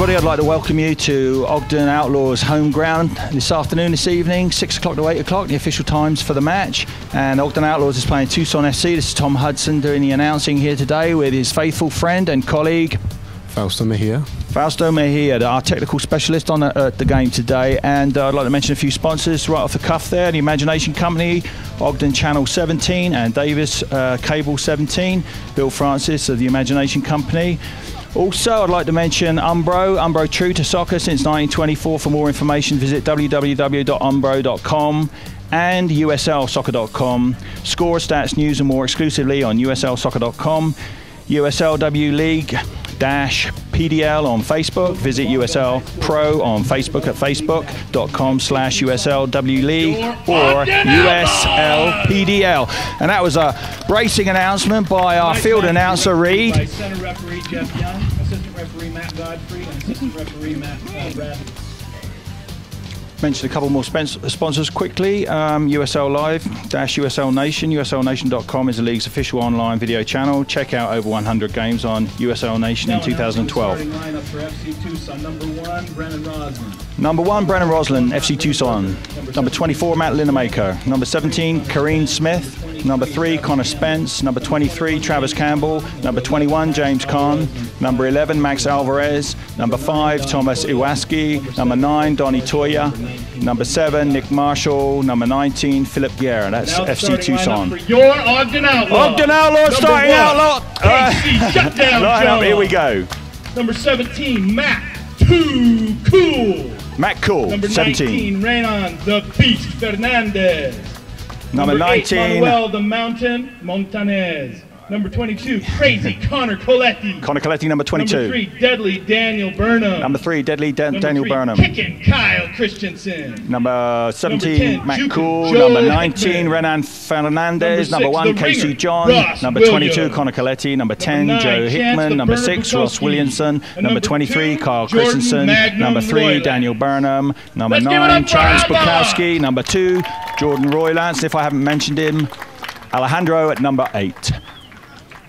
everybody. I'd like to welcome you to Ogden Outlaws home ground this afternoon, this evening, 6 o'clock to 8 o'clock, the official times for the match. And Ogden Outlaws is playing TUCSON FC. This is Tom Hudson doing the announcing here today with his faithful friend and colleague, Fausto Mejia. Fausto Mejia, our technical specialist on the game today. And I'd like to mention a few sponsors right off the cuff there. The Imagination Company, Ogden Channel 17 and Davis Cable 17. Bill Francis of the Imagination Company. Also, I'd like to mention Umbro true to soccer since 1924. For more information, visit www.umbro.com and uslsoccer.com. Score, stats, news and more exclusively on uslsoccer.com. USLW League PDL on Facebook. Visit USL Pro on Facebook at facebook.com/USLW League or USL PDL. And that was a racing announcement by our field announcer Reed. By center referee Jeff Young, assistant referee Matt Godfrey, and assistant referee Matt Bradley. Mention a couple more sponsors quickly. USL Live USL Nation. USLNation.com is the league's official online video channel. Check out over 100 games on USL Nation in 2012. Lineup for FC TUCSON. Number one, Brennan Roslin, FC TUCSON. Number 24, Matt Linamaker. Number 17, Kareen Smith. Number 3, Connor Spence. Number 23, Travis Campbell. Number 21, James Kahn. Number 11, Max Alvarez. Number 5, Thomas Iwaski. Number 9, Donny Toya. Number 7, Nick Marshall. Number 19, Philip Guerra. That's FC TUCSON. For your Ogden Outlaws. Ogden Outlaws starting out. Shutdown Here we go. Number 17, Matt Too Cool. Matt Cool, Number 17. 19, Raynon the Beast Fernandez. Number 19, 8, Manuel the Mountain Montanez. Number 22, Crazy Connor Coletti. Connor Coletti, number 22. Number 3, Deadly Daniel Burnham. Number 3, Deadly Daniel Burnham. Kickin' Kyle Christensen. Number 17, 10, Matt Juku Cool. Joe Number 19, Hickman. Renan Fernandez. Number 1, the Casey ringer, John. Ross Number 22, Williams. Connor Coletti. Number 10, 9, Joe Chance Hickman. the Number Burner 6, Ross Bukowski. Williamson. And Number 23, 2, Carl Jordan Christensen. Magnum Number 3, Roylance. Daniel Burnham. Number Let's give it 9, up for Chance Alba. Bukowski. Number 2, Jordan Roylance. If I haven't mentioned him, Alejandro at number 8.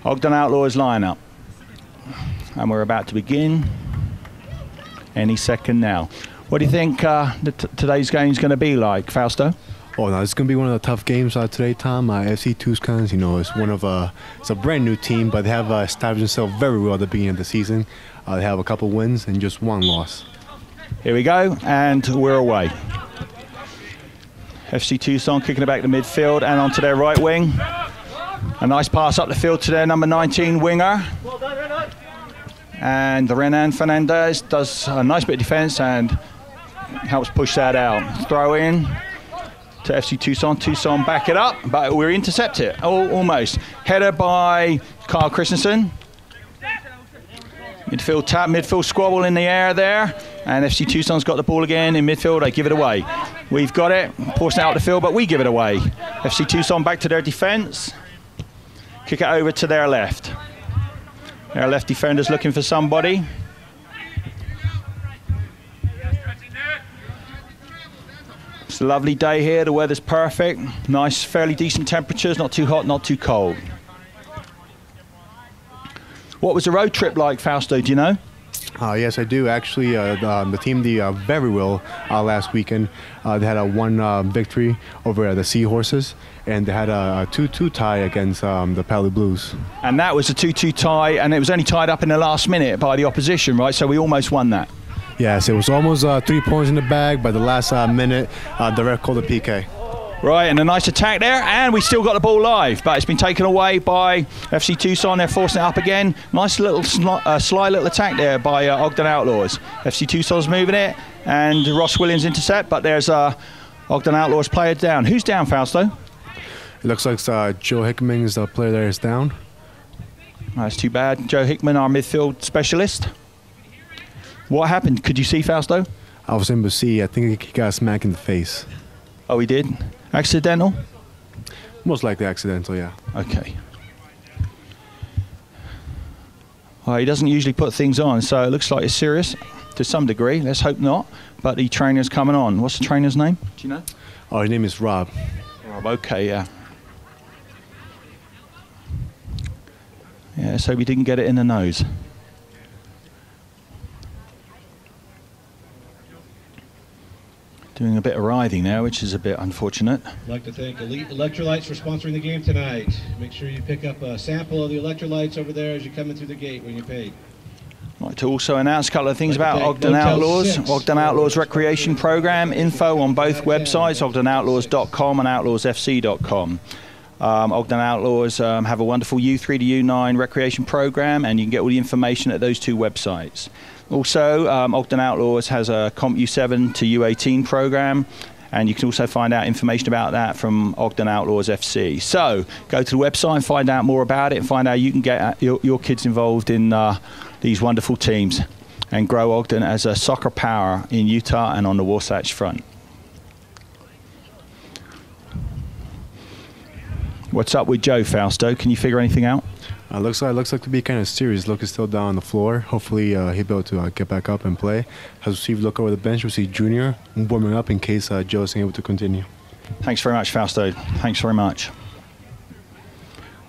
Ogden Outlaws lineup. And we're about to begin any second now. What do you think today's game is going to be like, Fausto? Oh no, it's gonna be one of the tough games today, Tom. FC TUCSON, you know, it's it's a brand new team, but they have established themselves very well at the beginning of the season. They have a couple wins and just 1 loss. Here we go, and we're away. FC TUCSON kicking it back to midfield and onto their right wing. A nice pass up the field to their number 19 winger. And the Renan Fernandez does a nice bit of defence and helps push that out. Throw in to FC TUCSON. TUCSON back it up, but we're intercept it. Almost. Header by Carl Christensen. Midfield tap, midfield squabble in the air there. And FC TUCSON's got the ball again in midfield. They give it away. We've got it, forcing it out the field, but we give it away. FC TUCSON back to their defence. Kick it over to their left. Their left defender's looking for somebody. It's a lovely day here. The weather's perfect. Nice, fairly decent temperatures. Not too hot, not too cold. What was the road trip like, Fausto? Do you know? Yes, I do. Actually, the team did very well last weekend. They had a 1 victory over the Seahorses, and they had a 2-2 tie against the Pally Blues. And that was a 2-2 tie, and it was only tied up in the last minute by the opposition, right? So we almost won that. Yes, it was almost 3 points in the bag, but the last minute, the ref called a PK. Right, and a nice attack there, and we still got the ball live, but it's been taken away by FC TUCSON. They're forcing it up again. Nice little sly little attack there by Ogden Outlaws. FC TUCSON's moving it, and Ross Williams intercept, but there's Ogden Outlaws player down. Who's down, Fausto? It looks like Joe Hickman is the player that is down. That's too bad. Joe Hickman, our midfield specialist. What happened? Could you see, Fausto? I was able to see. I think he got smacked in the face. Oh, he did? Accidental? Most likely accidental, yeah. Okay. Well, he doesn't usually put things on, so it looks like it's serious to some degree. Let's hope not. But the trainer's coming on. What's the trainer's name? Do you know? Oh, his name is Rob. Rob, okay, yeah. Yeah, so we didn't get it in the nose. Doing a bit of writhing there, which is a bit unfortunate. I'd like to thank Elite Electrolytes for sponsoring the game tonight. Make sure you pick up a sample of the electrolytes over there as you come in through the gate when you pay. I'd like to also announce a couple of things about Ogden Outlaws. Ogden Outlaws Recreation Program. Info on both websites, ogdenoutlaws.com and outlawsfc.com. Ogden Outlaws have a wonderful U3 to U9 recreation program, and you can get all the information at those two websites. Also, Ogden Outlaws has a Comp U7 to U18 program, and you can also find out information about that from Ogden Outlaws FC. So, go to the website and find out more about it, and find out you can get your kids involved in these wonderful teams and grow Ogden as a soccer power in Utah and on the Wasatch Front. What's up with Joe, Fausto? Can you figure anything out? Looks like to be kind of serious. Luke is still down on the floor. Hopefully he'll be able to get back up and play. As we see Luke over the bench, we see Junior warming up in case Joe isn't able to continue. Thanks very much, Fausto. Thanks very much.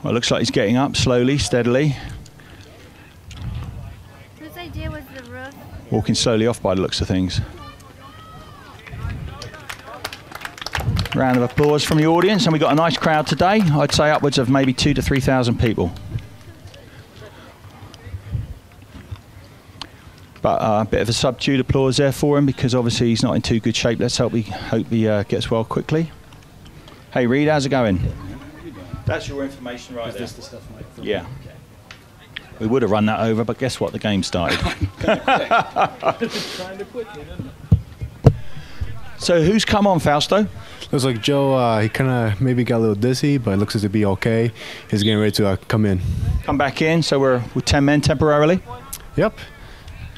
Well, it looks like he's getting up slowly, steadily. Whose idea was the roof? Walking slowly off by the looks of things. Round of applause from the audience, and we've got a nice crowd today. I'd say upwards of maybe 2,000 to 3,000 people. But a bit of a subdued applause there for him because obviously he's not in too good shape. Let's hope he gets well quickly. Hey Reed, how's it going? That's your information right there. The stuff, mate? Yeah. We would have run that over, but guess what? The game started. Kind of quickly, didn't it? So who's come on, Fausto? Looks like Joe, he kind of maybe got a little dizzy, but it looks to be okay. He's getting ready to come in. Come back in, so we're 10 men temporarily? Yep.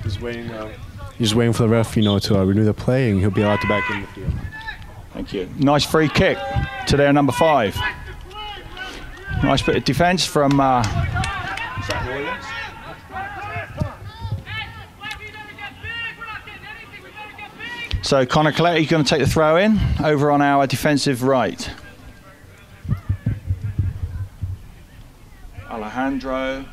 Just waiting for the ref, to renew the play, and he'll be allowed to back in the field. Thank you. Nice free kick to their number 5. Nice bit of defence from Zach Williams. So Connor Coletti's going to take the throw in over on our defensive right. Alejandro.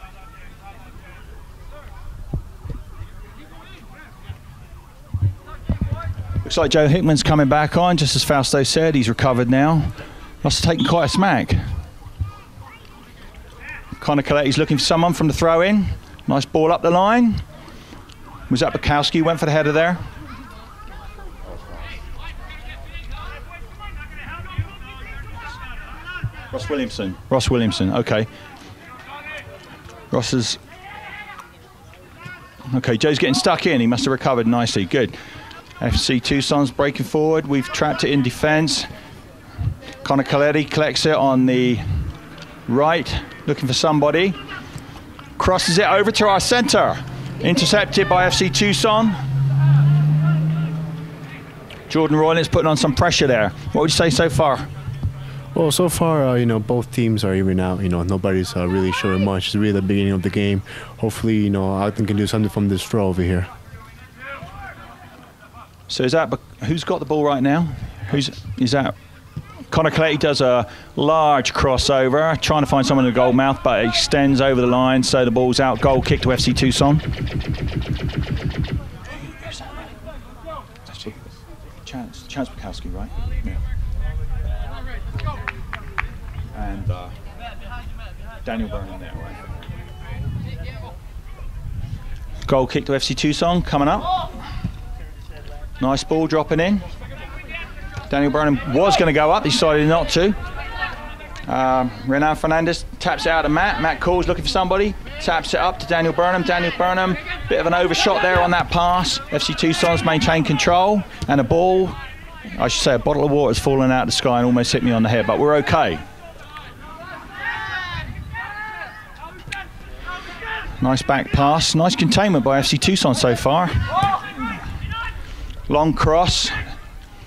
Looks like Joe Hickman's coming back on, just as Fausto said. He's recovered now. Must have taken quite a smack. Connor Coletti's looking for someone from the throw in. Nice ball up the line. Was that Bukowski who went for the header there? Ross Williamson, okay. Ross is... Okay, Joe's getting stuck in. He must have recovered nicely. Good. FC TUCSON's breaking forward. We've trapped it in defence. Connor Coletti collects it on the right, looking for somebody. Crosses it over to our centre. Intercepted by FC TUCSON. Jordan Roylance putting on some pressure there. What would you say so far? Well, so far, both teams are even out. Nobody's really showing much. It's really the beginning of the game. Hopefully, Ogden can do something from this throw over here. So is that who's got the ball right now? Is that? Connor Coletti does a large crossover, trying to find someone in the goal mouth, but it extends over the line, so the ball's out. Goal kick to FC TUCSON. Chance Bukowski, right? Yeah. And Daniel Burnham there, right? Goal kick to FC TUCSON coming up. Nice ball dropping in. Daniel Burnham was going to go up, he decided not to. Renan Fernandez taps it out to Matt. Matt calls, looking for somebody. Taps it up to Daniel Burnham. Daniel Burnham, bit of an overshot there on that pass. FC TUCSON's maintained control. And a ball, I should say a bottle of water has fallen out of the sky and almost hit me on the head, but we're okay. Nice back pass. Nice containment by FC TUCSON so far. Long cross.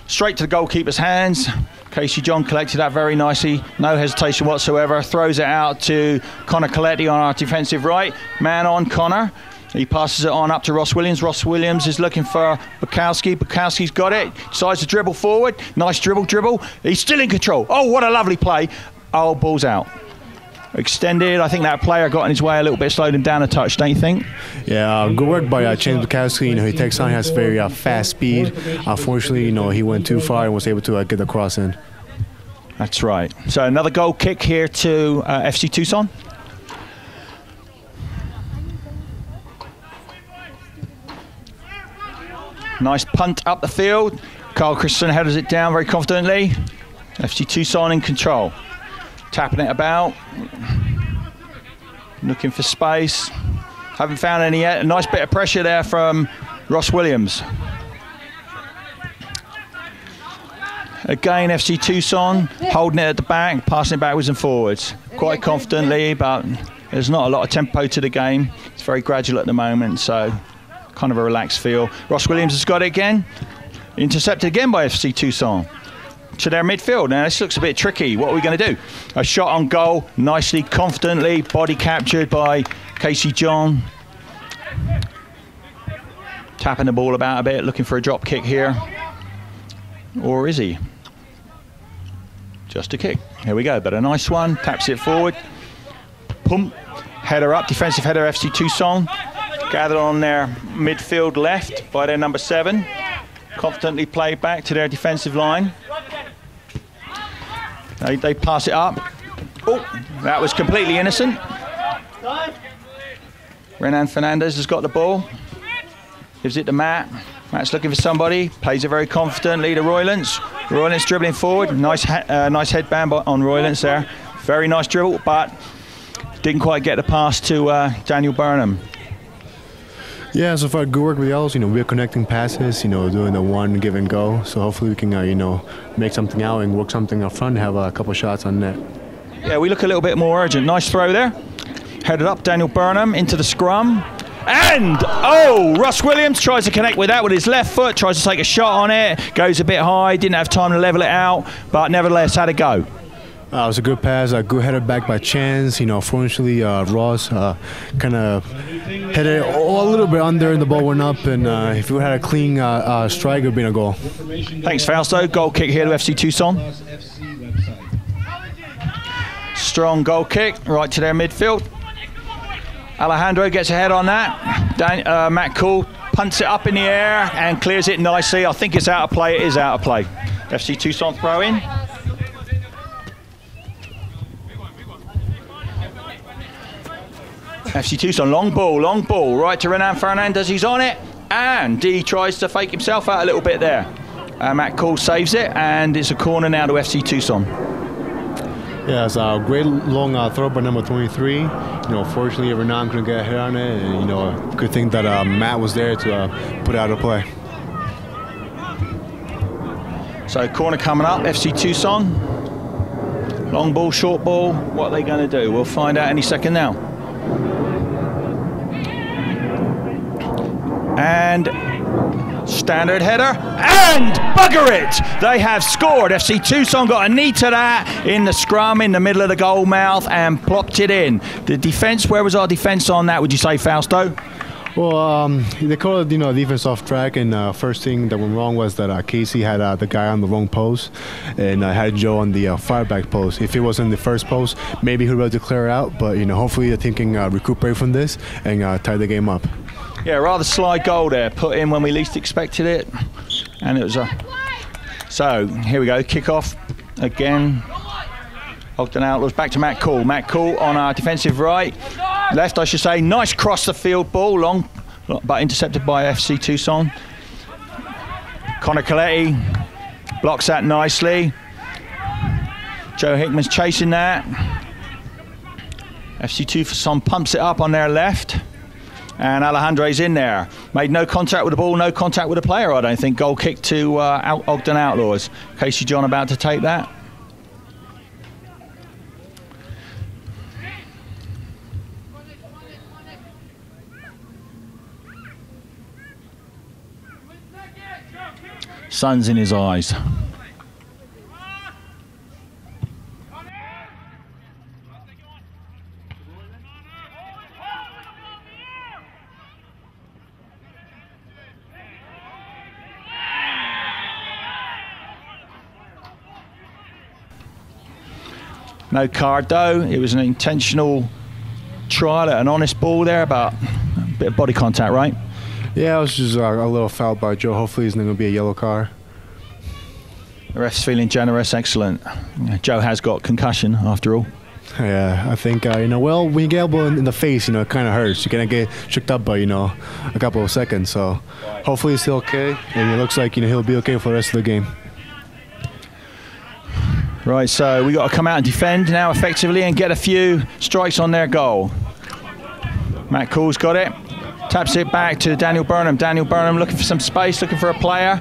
Straight to the goalkeeper's hands. Casey John collected that very nicely. No hesitation whatsoever. Throws it out to Connor Coletti on our defensive right. Man on Connor. He passes it on up to Ross Williams. Ross Williams is looking for Bukowski. Bukowski's got it. Decides to dribble forward. Nice dribble. He's still in control. Oh, what a lovely play. Oh, ball's out. extended. I think that player got in his way a little bit, slowed him down a touch, don't you think? Yeah, good work by James Bukowski. You know, he takes on, has very fast speed. Unfortunately, you know, he went too far and was able to get the cross in. That's right. So another goal kick here to FC Tucson. Nice punt up the field. Carl Christensen headers it down very confidently. FC Tucson in control. Tapping it about. Looking for space. Haven't found any yet. A nice bit of pressure there from Ross Williams. Again, FC Tucson holding it at the back, passing it backwards and forwards. Quite confidently, but there's not a lot of tempo to the game. It's very gradual at the moment, so kind of a relaxed feel. Ross Williams has got it again. Intercepted again by FC Tucson. To their midfield. Now this looks a bit tricky. What are we going to do? A shot on goal, nicely, confidently, body captured by Casey John. Tapping the ball about a bit, looking for a drop kick here. Or is he? Just a kick. Here we go, but a nice one. Taps it forward. Pump. Header up, defensive header FC Tucson. Gathered on their midfield left by their number 7. Confidently played back to their defensive line. They pass it up. Oh, that was completely innocent. Renan Fernandez has got the ball. Gives it to Matt. Matt's looking for somebody. Plays it very confidently to Roylance. Roylance dribbling forward. Nice headband on Roylance there. Very nice dribble, but didn't quite get the pass to Daniel Burnham. Yeah, so far good work with the Owls. You know, we're connecting passes, you know, doing the one give and go. So hopefully we can, you know, make something out and work something up front, have a couple shots on net. Yeah, we look a little bit more urgent. Nice throw there. Headed up, Daniel Burnham into the scrum. And, oh, Russ Williams tries to connect with that with his left foot, tries to take a shot on it, goes a bit high, didn't have time to level it out, but nevertheless had a go. It was a good pass, a good header back by Chance. You know, fortunately, Ross kind of hit it a little bit under and the ball went up. And if we had a clean strike, it would have been a goal. Thanks, Fausto. Goal kick here to FC Tucson. Strong goal kick right to their midfield. Alejandro gets ahead on that. Matt Cool punts it up in the air and clears it nicely. I think it's out of play. It is out of play. FC Tucson throw in. FC Tucson, long ball, right to Renan Fernandez, he's on it, and he tries to fake himself out a little bit there. Matt Cole saves it, and it's a corner now to FC Tucson. Yeah, it's a great long throw by number 23. You know, fortunately, Renan couldn't get a hit on it, and, you know, good thing that Matt was there to put it out of play. So corner coming up, FC Tucson. Long ball, short ball, what are they going to do? We'll find out any second now. And standard header, and bugger it! They have scored. FC Tucson got a knee to that in the scrum in the middle of the goal mouth and plopped it in. The defence, where was our defence on that, would you say, Fausto? Well, they called it, you know, defense off track, and first thing that went wrong was that Casey had the guy on the wrong post, and had Joe on the far back post. If it was in the first post, maybe he would have to clear it out, but, you know, hopefully the team can recuperate from this and tie the game up. Yeah, rather sly goal there, put in when we least expected it, and it was a... So, here we go, kick-off again. Ogden Outlaws back to Matt Cool. Matt Cool on our defensive right. Left, I should say. Nice cross the field ball, long, but intercepted by FC Tucson. Connor Coletti blocks that nicely. Joe Hickman's chasing that. FC Tucson pumps it up on their left. And Alejandro's in there. Made no contact with the ball, no contact with the player, I don't think. Goal kick to Ogden Outlaws. Casey John about to take that. Sun's in his eyes. No card though. It was an intentional trial at an honest ball there, but a bit of body contact, right? Yeah, it was just a little foul by Joe. Hopefully it's not going to be a yellow card. The ref's feeling generous, excellent. Joe has got concussion after all. Yeah, I think, well, when you get elbow in the face, it kind of hurts. You're going to get shook up by, a couple of seconds. So hopefully it's still okay. And it looks like, he'll be okay for the rest of the game. Right, so we got to come out and defend now effectively and get a few strikes on their goal. Matt Cool's got it. Taps it back to Daniel Burnham. Daniel Burnham looking for some space, looking for a player.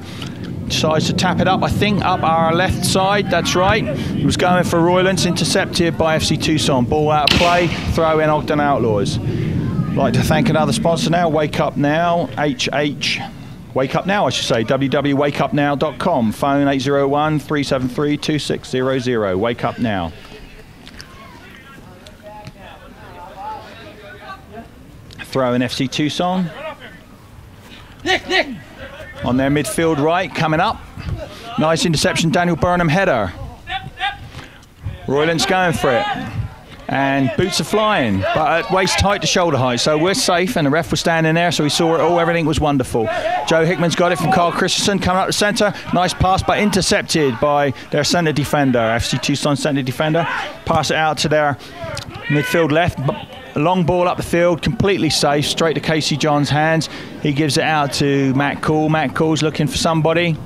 Decides to tap it up, I think, up our left side. That's right. He was going for Roylance, intercepted by FC TUCSON. Ball out of play, throw in Ogden Outlaws. Like to thank another sponsor now, Wake Up Now, Wake Up Now, I should say, www.wakeupnow.com. Phone 801-373-2600. Wake Up Now. Throw in FC TUCSON. Nick! On their midfield right, coming up. Nice interception, Daniel Burnham header. Roylance going for it. And boots are flying, but at waist height to shoulder height. So we're safe, and the ref was standing there, so he saw it all. Everything was wonderful. Joe Hickman's got it from Carl Christensen, coming up the centre. Nice pass, but intercepted by their centre defender, FC TUCSON centre defender. Pass it out to their midfield left. A long ball up the field, completely safe, straight to Casey John's hands. He gives it out to Matt Cool. Matt Cool's looking for somebody.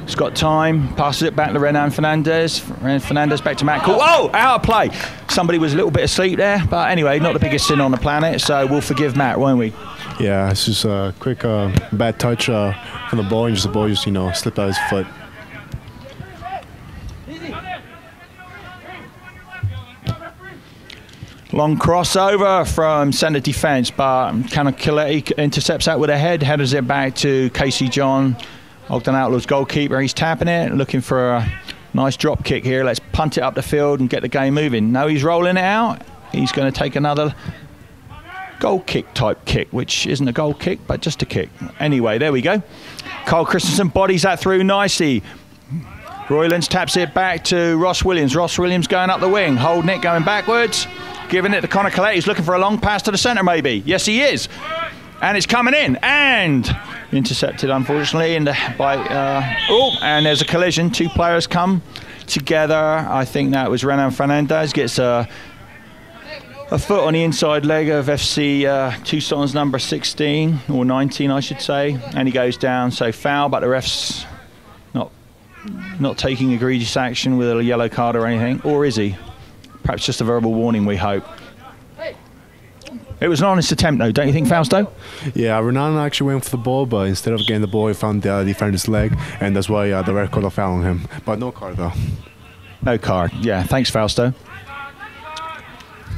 He's got time, passes it back to Renan Fernandez. Renan Fernandez back to Matt Cool. Oh, out of play. Somebody was a little bit asleep there, but anyway, not the biggest sin on the planet, so we'll forgive Matt, won't we? Yeah, it's just a quick bad touch from the ball, and just the ball just, slipped out his foot. Long crossover from centre defence, but Coletti intercepts that with a headers it back to Casey John, Ogden Outlaws goalkeeper. He's tapping it, looking for a nice drop kick here. Let's punt it up the field and get the game moving. No, he's rolling it out. He's going to take another goal kick type kick, which isn't a goal kick, but just a kick. Anyway, there we go. Carl Christensen bodies that through nicely. Roylance taps it back to Ross Williams. Ross Williams going up the wing, holding it, going backwards. Giving it to Connor Coletti. He's looking for a long pass to the centre, maybe. Yes, he is. And it's coming in. And intercepted, unfortunately. And there's a collision. Two players come together. I think that was Renan Fernandez. Gets a foot on the inside leg of FC TUCSON's number 16, or 19, I should say. And he goes down. So foul, but the ref's not taking egregious action with a yellow card or anything. Or is he? Perhaps just a verbal warning, we hope. It was an honest attempt, though, don't you think, Fausto? Yeah, Renan actually went for the ball, but instead of getting the ball, he found the defender's leg, and that's why the red card foul on him. But no card, though. No card, yeah. Thanks, Fausto.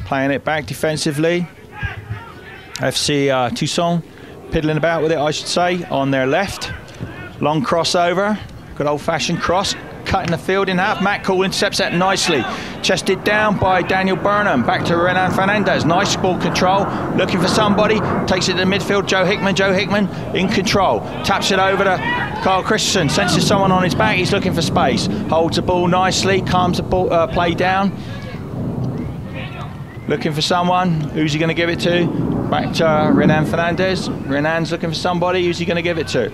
Playing it back defensively. FC TUCSON piddling about with it, I should say, on their left. Long crossover. Good old-fashioned cross. Cutting the field in half. Matt Cool intercepts that nicely. Chested down by Daniel Burnham. Back to Renan Fernandez. Nice ball control. Looking for somebody. Takes it to the midfield. Joe Hickman. Joe Hickman in control. Taps it over to Carl Christensen. Senses someone on his back. He's looking for space. Holds the ball nicely. Calms the ball, play down. Looking for someone. Who's he going to give it to? Back to Renan Fernandez. Renan's looking for somebody. Who's he going to give it to?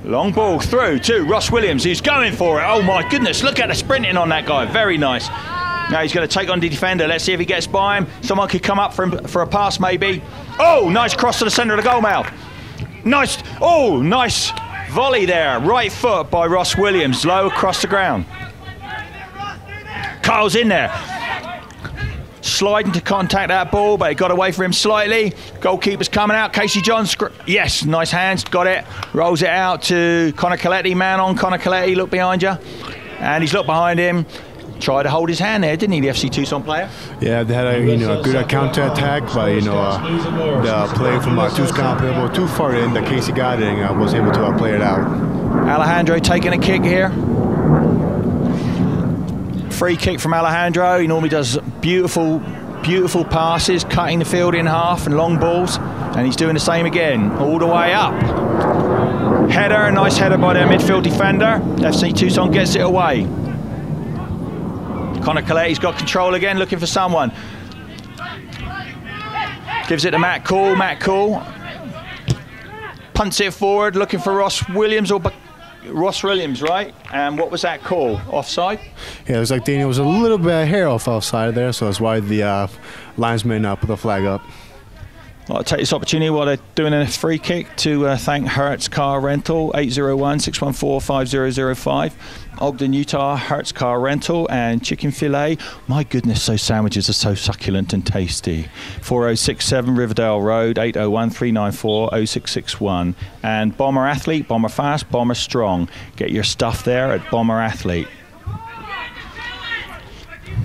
Long ball through to Ross Williams, who's going for it. Oh my goodness, look at the sprinting on that guy. Very nice. Now he's going to take on the defender. Let's see if he gets by him. Someone could come up for him for a pass maybe. Oh, nice cross to the centre of the goal mouth. Nice volley there. Right foot by Ross Williams, low across the ground. Carl's in there. Sliding to contact that ball, but it got away from him slightly. Goalkeeper's coming out. Casey Johns, yes, nice hands, got it. Rolls it out to Connor Coletti. Man on Connor Coletti, look behind you. And he's looked behind him. Tried to hold his hand there, didn't he, the FC TUCSON player? Yeah, they had a good counter-attack, but the play from TUCSON played a little too far in. The Casey got it and was able to play it out. Alejandro taking a kick here. Free kick from Alejandro. He normally does beautiful passes, cutting the field in half and long balls, and he's doing the same again, all the way up. Header, nice header by their midfield defender. FC TUCSON gets it away. Connor Coletti's got control again, looking for someone. Gives it to Matt Cool. Matt Cool punts it forward, looking for Ross Williams, Ross Williams, right? And what was that call? Offside? Yeah, it was like Daniel was a little bit of hair offside there, so that's why the linesman put the flag up. I'll take this opportunity while they're doing a free kick to thank Hertz Car Rental, 801-614-5005. Ogden, Utah, Hertz Car Rental and Chicken Filet. My goodness, those sandwiches are so succulent and tasty. 4067 Riverdale Road, 801-394-0661. And Bomber Athlete, Bomber Fast, Bomber Strong. Get your stuff there at Bomber Athlete.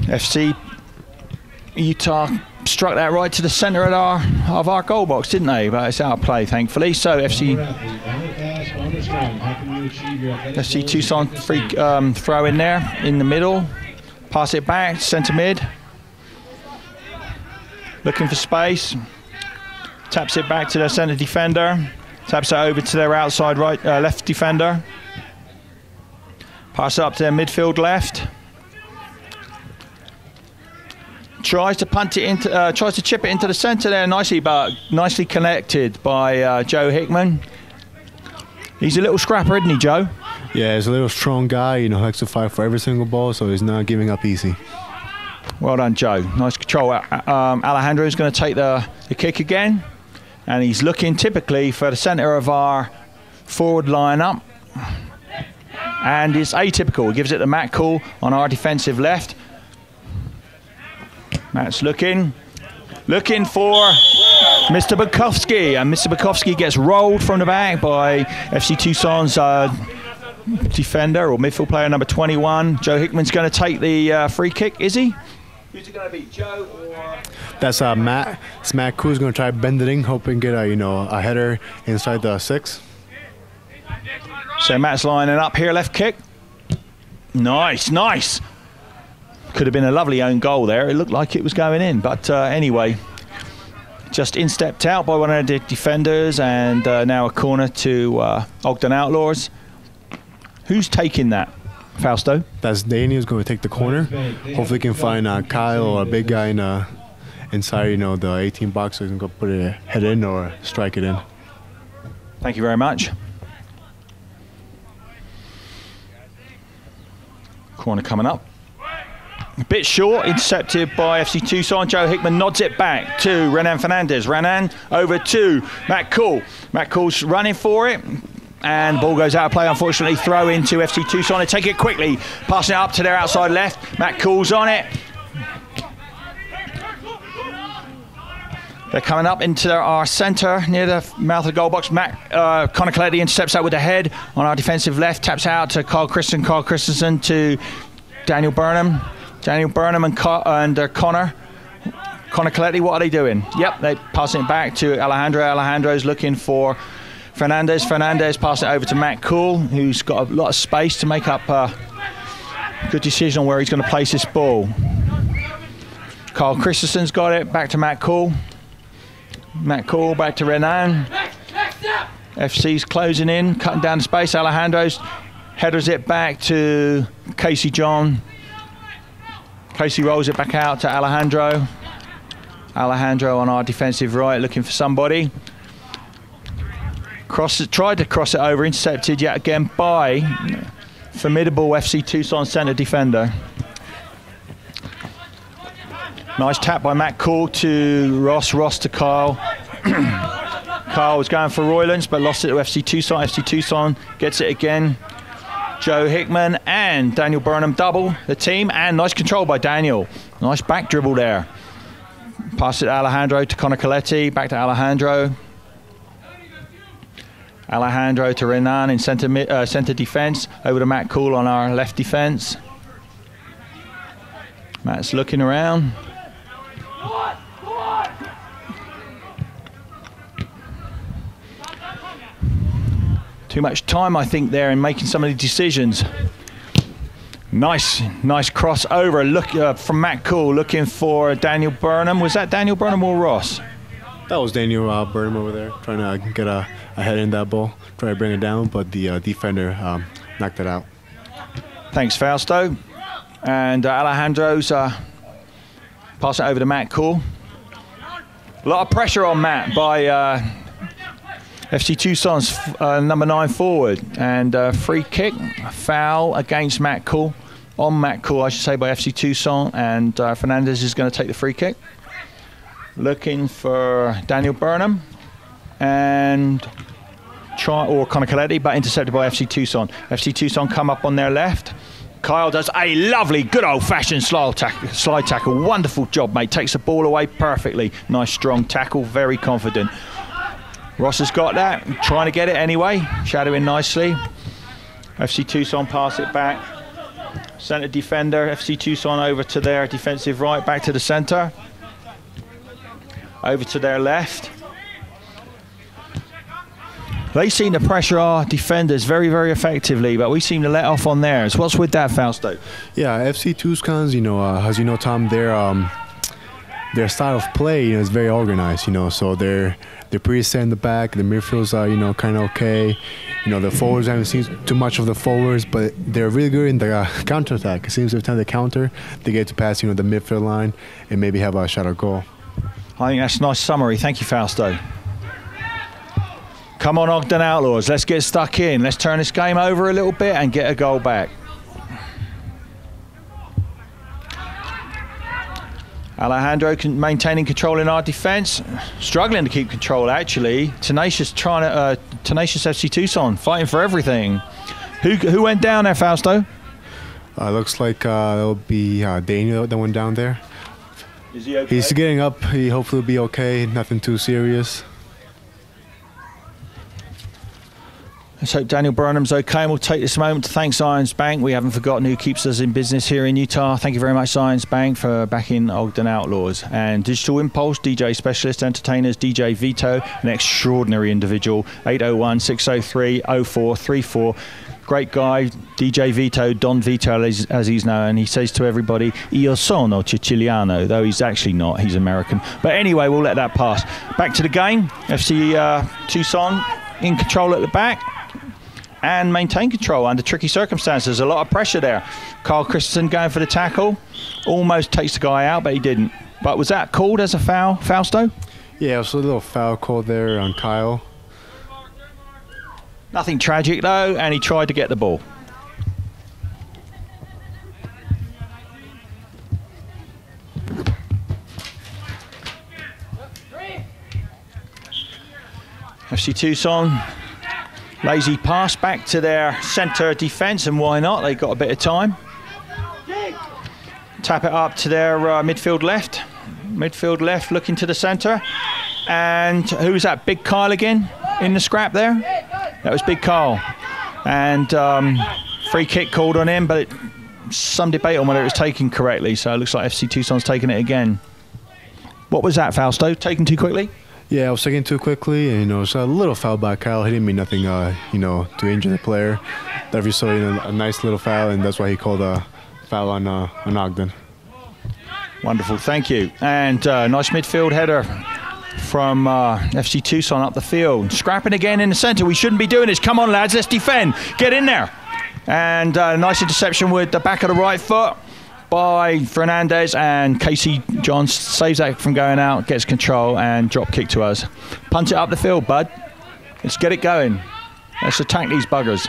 FC Utah struck that right to the centre of our goal box, didn't they? But it's out of play, thankfully. So FC TUCSON free throw in there in the middle. Pass it back, centre mid. Looking for space. Taps it back to their centre defender. Taps it over to their outside right left defender. Pass it up to their midfield left. Tries to punt it into, tries to chip it into the centre there nicely, but nicely connected by Joe Hickman. He's a little scrapper, isn't he, Joe? Yeah, he's a little strong guy. You know, likes to fight for every single ball, so he's not giving up easy. Well done, Joe. Nice control. Alejandro's going to take the kick again, and he's looking typically for the centre of our forward lineup, and it's atypical. He gives it to Matt Cool on our defensive left. Matt's looking for Mr. Bukowski, and Mr. Bukowski gets rolled from the back by FC TUCSON's defender or midfield player number 21. Joe Hickman's going to take the free kick, is he? Who's it going to be, Joe or? That's Matt. It's Matt Cruz going to try to bend it in, hoping to get a header inside the 6. So Matt's lining up here, left kick. Nice, nice. Could have been a lovely own goal there. It looked like it was going in, but anyway, just instepped out by one of the defenders, and now a corner to Ogden Outlaws. Who's taking that, Fausto? That's Daniel's going to take the corner. Hopefully, he can find Kyle or a big guy inside, the 18 box, so he can go put it head in or strike it in. Thank you very much. Corner coming up. A bit short, intercepted by FC TUCSON. Joe Hickman nods it back to Renan Fernandez. Renan over to Matt Cool. Matt Cool's running for it, and ball goes out of play, unfortunately. Throw into FC TUCSON. They take it quickly, passing it up to their outside left. Matt Cool's on it. They're coming up into our centre near the mouth of the goal box. Connor Coletti intercepts that with the head on our defensive left. Taps out to Carl Christensen. Carl Christensen to Daniel Burnham. Daniel Burnham and Connor Coletti, what are they doing? Yep, they're passing it back to Alejandro. Alejandro's looking for Fernandez. Fernandez passing it over to Matt Cool, who's got a lot of space to make up a good decision on where he's going to place this ball. Carl Christensen's got it, back to Matt Cool. Matt Cool back to Renan. FC's closing in, cutting down the space. Alejandro's headers it back to Casey John. Casey rolls it back out to Alejandro. Alejandro on our defensive right, looking for somebody. Tried to cross it over, intercepted yet again by formidable FC TUCSON centre defender. Nice tap by Matt Cool to Ross. Ross to Kyle. Kyle was going for Roylands, but lost it to FC TUCSON. FC TUCSON gets it again. Joe Hickman and Daniel Burnham double the team, and nice control by Daniel. Nice back dribble there. Pass it to Alejandro to Connor Coletti, back to Alejandro. Alejandro to Renan in centre defence, over to Matt Cool on our left defence. Matt's looking around. Too much time, I think, there in making some of the decisions. Nice cross over. Look from Matt Cool, looking for Daniel Burnham. Was that Daniel Burnham or Ross? That was Daniel Burnham over there, trying to get a head in that ball, try to bring it down, but the defender knocked it out. Thanks, Fausto. And Alejandro's passing it over to Matt Cool. A lot of pressure on Matt by FC Tucson's number 9 forward. And free kick, foul against Matt Cool. On Matt Cool, I should say, by FC Tucson. And Fernandez is going to take the free kick. Looking for Daniel Burnham. And Connor Coletti, but intercepted by FC Tucson. FC Tucson come up on their left. Kyle does a lovely, good old-fashioned slide tackle. Wonderful job, mate. Takes the ball away perfectly. Nice, strong tackle. Very confident. Ross has got that. Trying to get it anyway. Shadowing nicely. FC Tucson pass it back. Centre defender. FC Tucson over to their defensive right. Back to the centre. Over to their left. They seem to pressure our defenders very, very effectively, but we seem to let off on theirs. What's with that, Fausto? Yeah, FC Tucson's, as you know, Tom, their style of play, is very organized, so they're pretty set in the back. The midfields are, kind of okay. The forwards, I haven't seen too much of the forwards, but they're really good in the counterattack. It seems every time they counter, they get to pass, the midfield line and maybe have a shot or goal. I think that's a nice summary. Thank you, Fausto. Come on, Ogden Outlaws. Let's get stuck in. Let's turn this game over a little bit and get a goal back. Alejandro maintaining control in our defence. Struggling to keep control, actually. Tenacious FC Tucson, fighting for everything. Who went down there, Fausto? Looks like it'll be Daniel that went down there. Is he okay? He's getting up. He hopefully will be okay. Nothing too serious. Let's hope Daniel Burnham's okay, and we'll take this moment to thank Zions Bank. We haven't forgotten who keeps us in business here in Utah. Thank you very much, Zions Bank, for backing Ogden Outlaws. And Digital Impulse, DJ Specialist Entertainers, DJ Vito, an extraordinary individual, 801-603-0434. Great guy, DJ Vito, Don Vito as he's known. He says to everybody, io sono Siciliano, though he's actually not, he's American. But anyway, we'll let that pass. Back to the game. FC Tucson in control at the back. And maintain control under tricky circumstances. A lot of pressure there. Carl Christensen going for the tackle. Almost takes the guy out, but he didn't. But was that called as a foul, Fausto? Yeah, it was a little foul call there on Kyle. Nothing tragic, though, and he tried to get the ball. FC Tucson. Lazy pass back to their centre defence, and why not? They've got a bit of time. Tap it up to their midfield left. Midfield left, looking to the centre. And who was that? Big Kyle again in the scrap there? That was Big Kyle. And free kick called on him, but some debate on whether it was taken correctly. So it looks like FC Tucson's taking it again. What was that, Fausto? Taken too quickly? Yeah, I was taking too quickly, and it's a little foul by Kyle. He didn't mean nothing, to injure the player. That saw a nice little foul, and that's why he called a foul on Ogden. Wonderful, thank you. And nice midfield header from FC Tucson up the field. Scrapping again in the centre. We shouldn't be doing this. Come on, lads, let's defend. Get in there. And nice interception with the back of the right foot by Fernandez, and Casey John saves that from going out, gets control, and drop kick to us. Punt it up the field, bud. Let's get it going. Let's attack these buggers.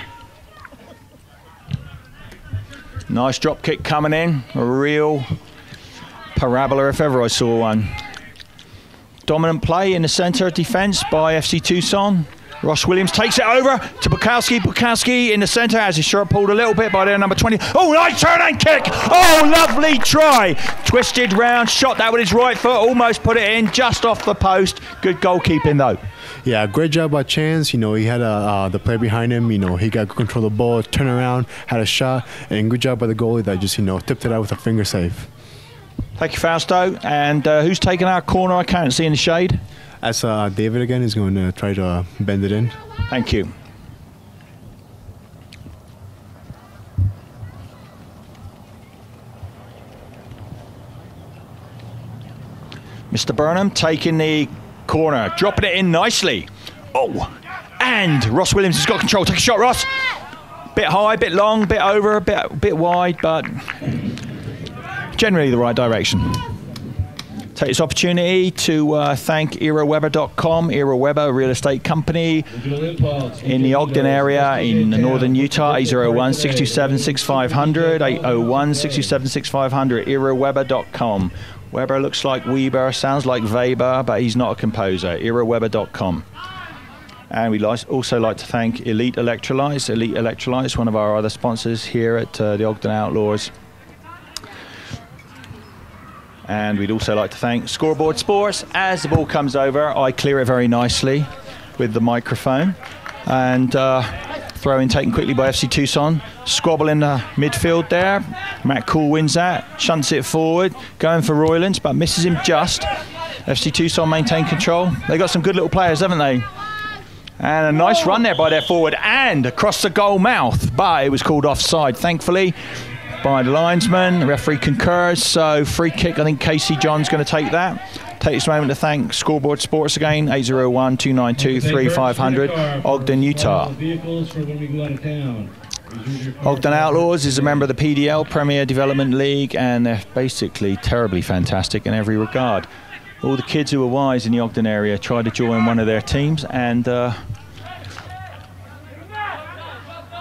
Nice drop kick coming in. A real parabola if ever I saw one. Dominant play in the centre defence by FC Tucson. Ross Williams takes it over to Bukowski. Bukowski in the centre has his shirt pulled a little bit by their number 20. Oh, nice turn and kick. Oh, lovely try. Twisted round, shot that with his right foot, almost put it in just off the post. Good goalkeeping though. Yeah, great job by Chance. He had the player behind him. He got control of the ball, turned around, had a shot, and good job by the goalie that just tipped it out with a finger save. Thank you, Fausto. And who's taking our corner? I can't see in the shade. That's David again. He's going to try to bend it in. Thank you. Mr. Burnham taking the corner, dropping it in nicely. Oh, and Ross Williams has got control. Take a shot, Ross. Bit high, bit long, bit over, bit wide, but generally the right direction. Take this opportunity to thank EraWeber.com, Era Weber Real Estate Company in the Ogden area in northern Utah, 801-627-6500, 801-627-6500, EraWeber.com. Weber looks like Weber, sounds like Weber, but he's not a composer, EraWeber.com. And we'd also like to thank Elite Electrolytes. Elite Electrolytes, one of our other sponsors here at the Ogden Outlaws. And we'd also like to thank Scoreboard Sports. As the ball comes over, I clear it very nicely with the microphone. And throw in taken quickly by FC Tucson. Squabble in the midfield there. Matt Cool wins that, shunts it forward, going for Roylands, but misses him just. FC Tucson maintain control. They got some good little players, haven't they? And a nice run there by their forward and across the goal mouth, but it was called offside, thankfully, by the linesman. The referee concurs, so free kick. I think Casey John's going to take that. Take this moment to thank Scoreboard Sports again, 801-292-3500, Ogden, Utah. Ogden Outlaws is a member of the PDL, Premier Development League, and they're basically terribly fantastic in every regard. All the kids who are wise in the Ogden area try to join one of their teams, and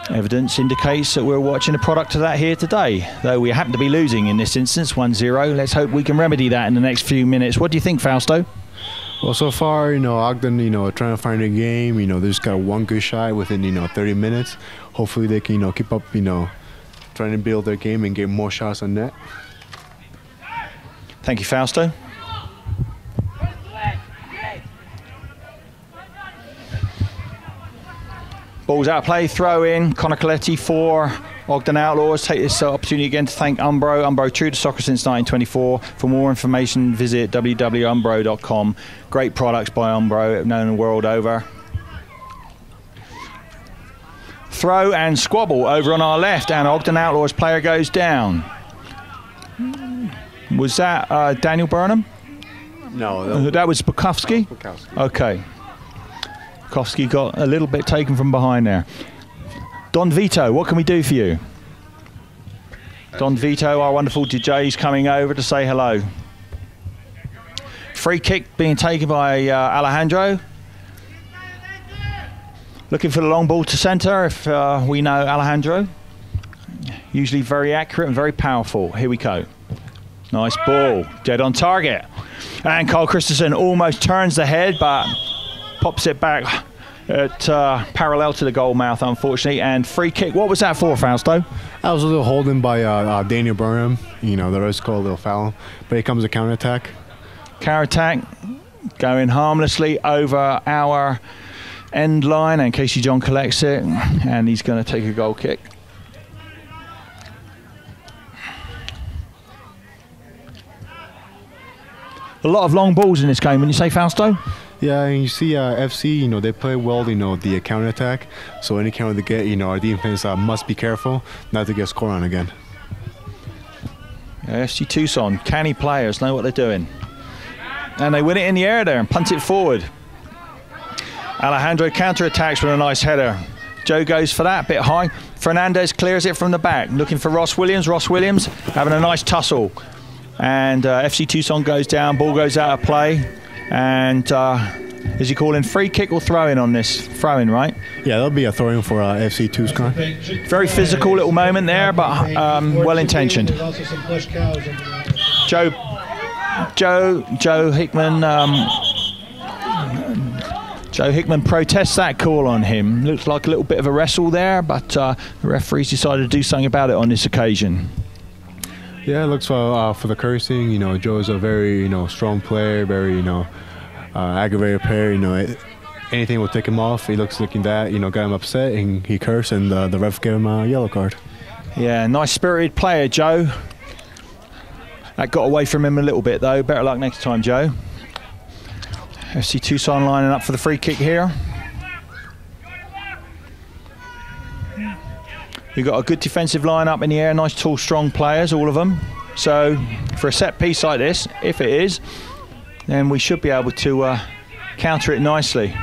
evidence indicates that we're watching a product of that here today, though we happen to be losing in this instance, 1-0. Let's hope we can remedy that in the next few minutes. What do you think, Fausto? Well, so far, Ogden, trying to find a game. They just got one good shot within, 30 minutes. Hopefully they can, keep up, trying to build their game and get more shots on net. Thank you, Fausto. Ball's out of play, throw in, Connor Coletti for Ogden Outlaws. Take this opportunity again to thank Umbro. Umbro, true to soccer since 1924. For more information, visit www.umbro.com. Great products by Umbro, known the world over. Throw and squabble over on our left, and Ogden Outlaws player goes down. Was that Daniel Burnham? No. That was Bukowski? Okay. Bukowski got a little bit taken from behind there. Don Vito, what can we do for you? Don Vito, our wonderful DJ, is coming over to say hello. Free kick being taken by Alejandro. Looking for the long ball to centre, if we know Alejandro. Usually very accurate and very powerful. Here we go. Nice ball, dead on target. And Carl Christensen almost turns the head, but pops it back at parallel to the goal mouth, unfortunately. And free kick. What was that for, Fausto? That was a little holding by Daniel Burnham. The rest called a little foul. But here comes a counterattack. Counterattack going harmlessly over our end line, and Casey John collects it, and he's going to take a goal kick. A lot of long balls in this game, wouldn't you say, Fausto? Yeah, and you see FC, they play well, the counter-attack. So any counter they get, our defense must be careful not to get scored on again. FC Tucson, canny players, know what they're doing. And they win it in the air there and punt it forward. Alejandro counter-attacks with a nice header. Joe goes for that, bit high. Fernandez clears it from the back, looking for Ross Williams. Ross Williams having a nice tussle. And FC Tucson goes down, ball goes out of play. And is he calling free kick or throw-in on this? Throw-in, right? Yeah, that'll be a throw-in for FC Tucson. Very physical little moment there, but well-intentioned. Joe Hickman. Joe Hickman protests that call on him. Looks like a little bit of a wrestle there, but the referees decided to do something about it on this occasion. Yeah, it looks for the cursing. Joe's a very strong player, very aggravated player. Anything will take him off. He looks like that. Got him upset, and he cursed, and the ref gave him a yellow card. Yeah, nice spirited player, Joe. That got away from him a little bit though. Better luck next time, Joe. FC Tucson lining up for the free kick here. We've got a good defensive lineup in the air, nice tall strong players, all of them. So for a set piece like this, if it is, then we should be able to counter it nicely.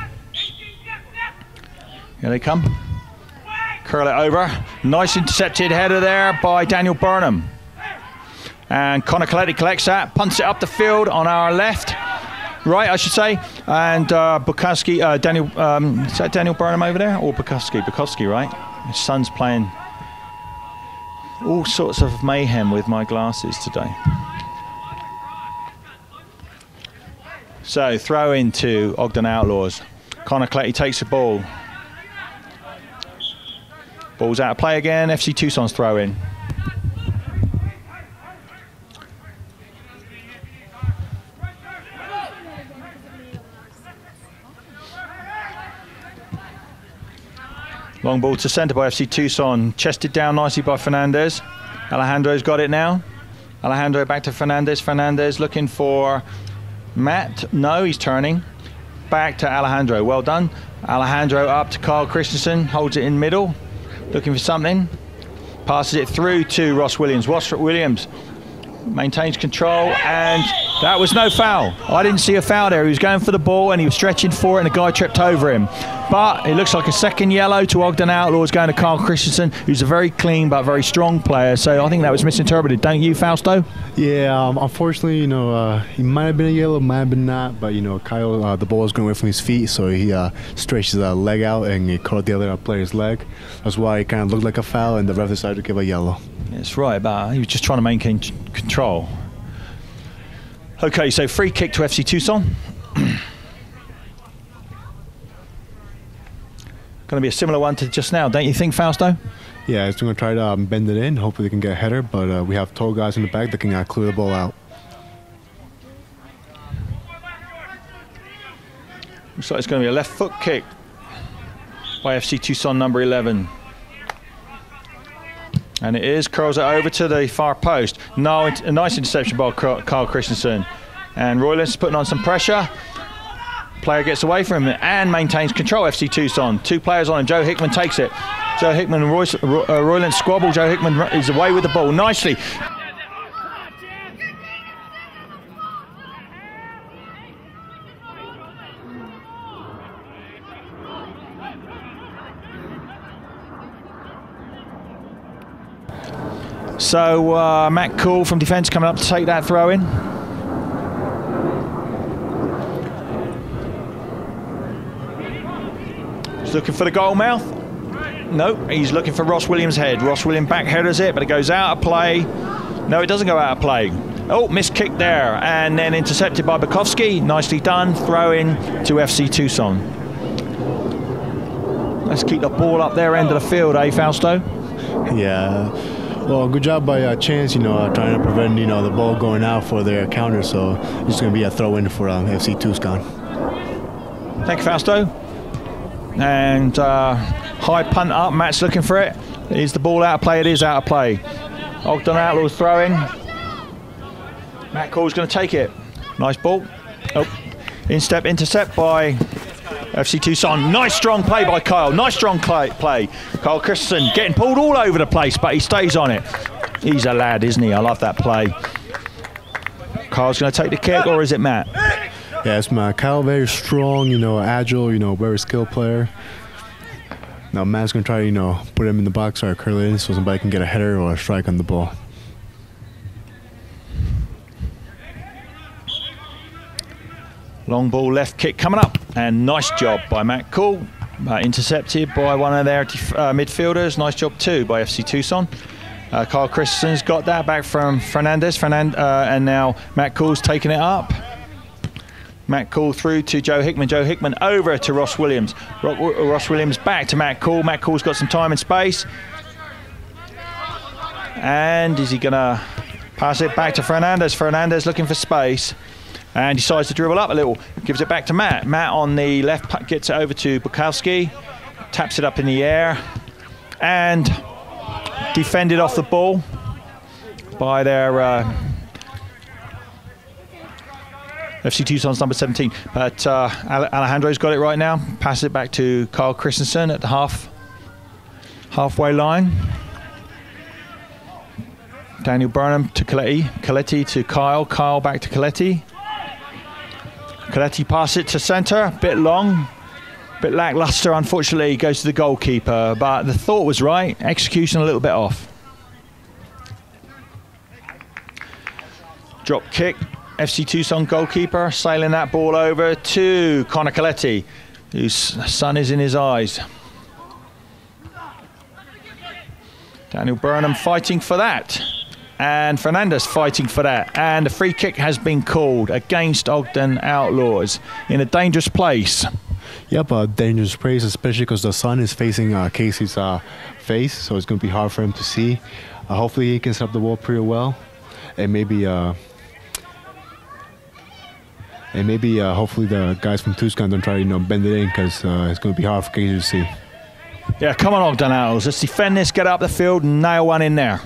Here they come. Curl it over. Nice intercepted header there by Daniel Burnham. And Connor Coletti collects that, punts it up the field on our left. Right, I should say. And Bukowski, Daniel, is that Daniel Burnham over there? Or Bukowski? Bukowski, right? His son's playing all sorts of mayhem with my glasses today. So, throw into Ogden Outlaws. Connor Coletti takes the ball. Ball's out of play again. FC Tucson's throw in. Long ball to centre by FC Tucson. Chested down nicely by Fernandez. Alejandro's got it now. Alejandro back to Fernandez. Fernandez looking for Matt. No, he's turning. Back to Alejandro. Well done. Alejandro up to Kyle Christensen. Holds it in middle. Looking for something. Passes it through to Ross Williams. Ross Williams maintains control, and that was no foul. I didn't see a foul there. He was going for the ball and he was stretching for it, and the guy tripped over him. But it looks like a second yellow to Ogden Outlaws going to Carl Christensen, who's a very clean but very strong player. So I think that was misinterpreted, don't you, Fausto? Yeah, unfortunately, you know, he might have been a yellow, might have been not, but you know, Kyle, the ball was going away from his feet, so he stretched his leg out and he caught the other player's leg. That's why it kind of looked like a foul, and the ref decided to give a yellow. That's right, but he was just trying to maintain control. Okay, so free kick to FC Tucson. Going to be a similar one to just now, don't you think, Fausto? Yeah, it's going to try to bend it in. Hopefully they can get a header, but we have tall guys in the back that can clear the ball out. Looks like it's going to be a left foot kick by FC Tucson, number 11. And it is, curls it over to the far post. No, a nice interception by Carl Christensen. And Royland's putting on some pressure. Player gets away from him and maintains control, FC Tucson. Two players on him. Joe Hickman takes it. Joe Hickman and Royland squabble. Joe Hickman is away with the ball nicely. So Matt Cool from defence coming up to take that throw in. He's looking for the goal mouth. No, he's looking for Ross Williams' head. Ross Williams back headers it, but it goes out of play. No, it doesn't go out of play. Oh, missed kick there, and then intercepted by Bukowski. Nicely done. Throw in to FC Tucson. Let's keep the ball up their end of the field, eh, Fausto? Yeah. Well, good job by Chance, you know, trying to prevent, you know, the ball going out for their counter. So it's going to be a throw in for FC Tucson. Thank you, Fausto. And high punt up. Matt's looking for it. Is the ball out of play? It is out of play. Ogden Outlaws throwing. Matt Cole's going to take it. Nice ball. Oh, instep intercept by FC Tucson. Nice strong play by Kyle. Nice strong play. Kyle Christensen getting pulled all over the place, but he stays on it. He's a lad, isn't he? I love that play. Kyle's going to take the kick, or is it Matt? Yeah, it's Matt. Kyle, very strong, you know, agile, you know, very skilled player. Now Matt's going to try to, you know, put him in the box or curl it in so somebody can get a header or a strike on the ball. Long ball, left kick coming up, and nice job by Matt Cool. Intercepted by one of their midfielders. Nice job too by FC Tucson. Carl Christensen's got that back from Fernandez, and now Matt Cool's taking it up. Matt Cool through to Joe Hickman. Joe Hickman over to Ross Williams. Ross Williams back to Matt Cool. Matt Cool's got some time and space. And is he going to pass it back to Fernandez? Fernandez looking for space. And decides to dribble up a little. Gives it back to Matt. Matt on the left gets it over to Bukowski. Taps it up in the air. And defended off the ball by their FC Tucson's number 17. But Alejandro's got it right now. Passes it back to Kyle Christensen at the halfway line. Daniel Burnham to Coletti. Coletti to Kyle. Kyle back to Coletti. Coletti pass it to centre, bit long, bit lackluster, unfortunately, goes to the goalkeeper, but the thought was right, execution a little bit off. Drop kick. FC Tucson goalkeeper sailing that ball over to Connor Coletti, whose sun is in his eyes. Daniel Burnham fighting for that. And Fernandez fighting for that. And a free kick has been called against Ogden Outlaws in a dangerous place. Yep, a dangerous place, especially because the sun is facing Casey's face, so it's going to be hard for him to see. Hopefully he can set up the ball pretty well. And maybe hopefully the guys from TUCSON don't try to bend it in, because it's going to be hard for Casey to see. Yeah, come on Ogden Outlaws. Let's defend this, get up the field and nail one in there.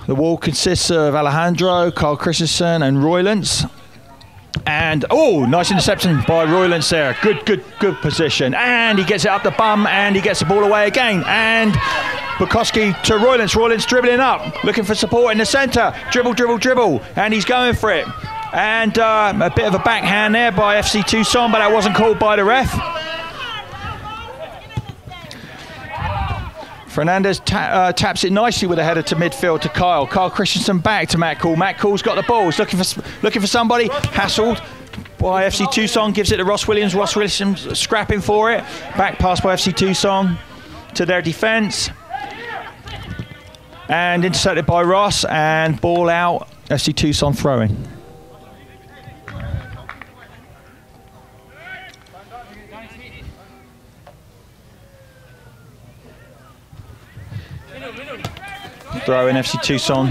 The wall consists of Alejandro, Carl Christensen and Roylance. And, oh, nice interception by Roylance there. Good position. And he gets it up the bum and he gets the ball away again. And Bukowski to Roylance. Roylance dribbling up, looking for support in the centre. Dribble. And he's going for it. And a bit of a backhand there by FC Tucson, but that wasn't called by the ref. Fernandez taps it nicely with a header to midfield to Kyle. Kyle Christensen back to Matt Cool. Matt Cool's got the ball. He's looking for somebody. Hassled by FC Tucson. Gives it to Ross Williams. Ross Williams scrapping for it. Back pass by FC Tucson to their defence. And intercepted by Ross. And ball out. FC Tucson throwing. Throw in FC Tucson,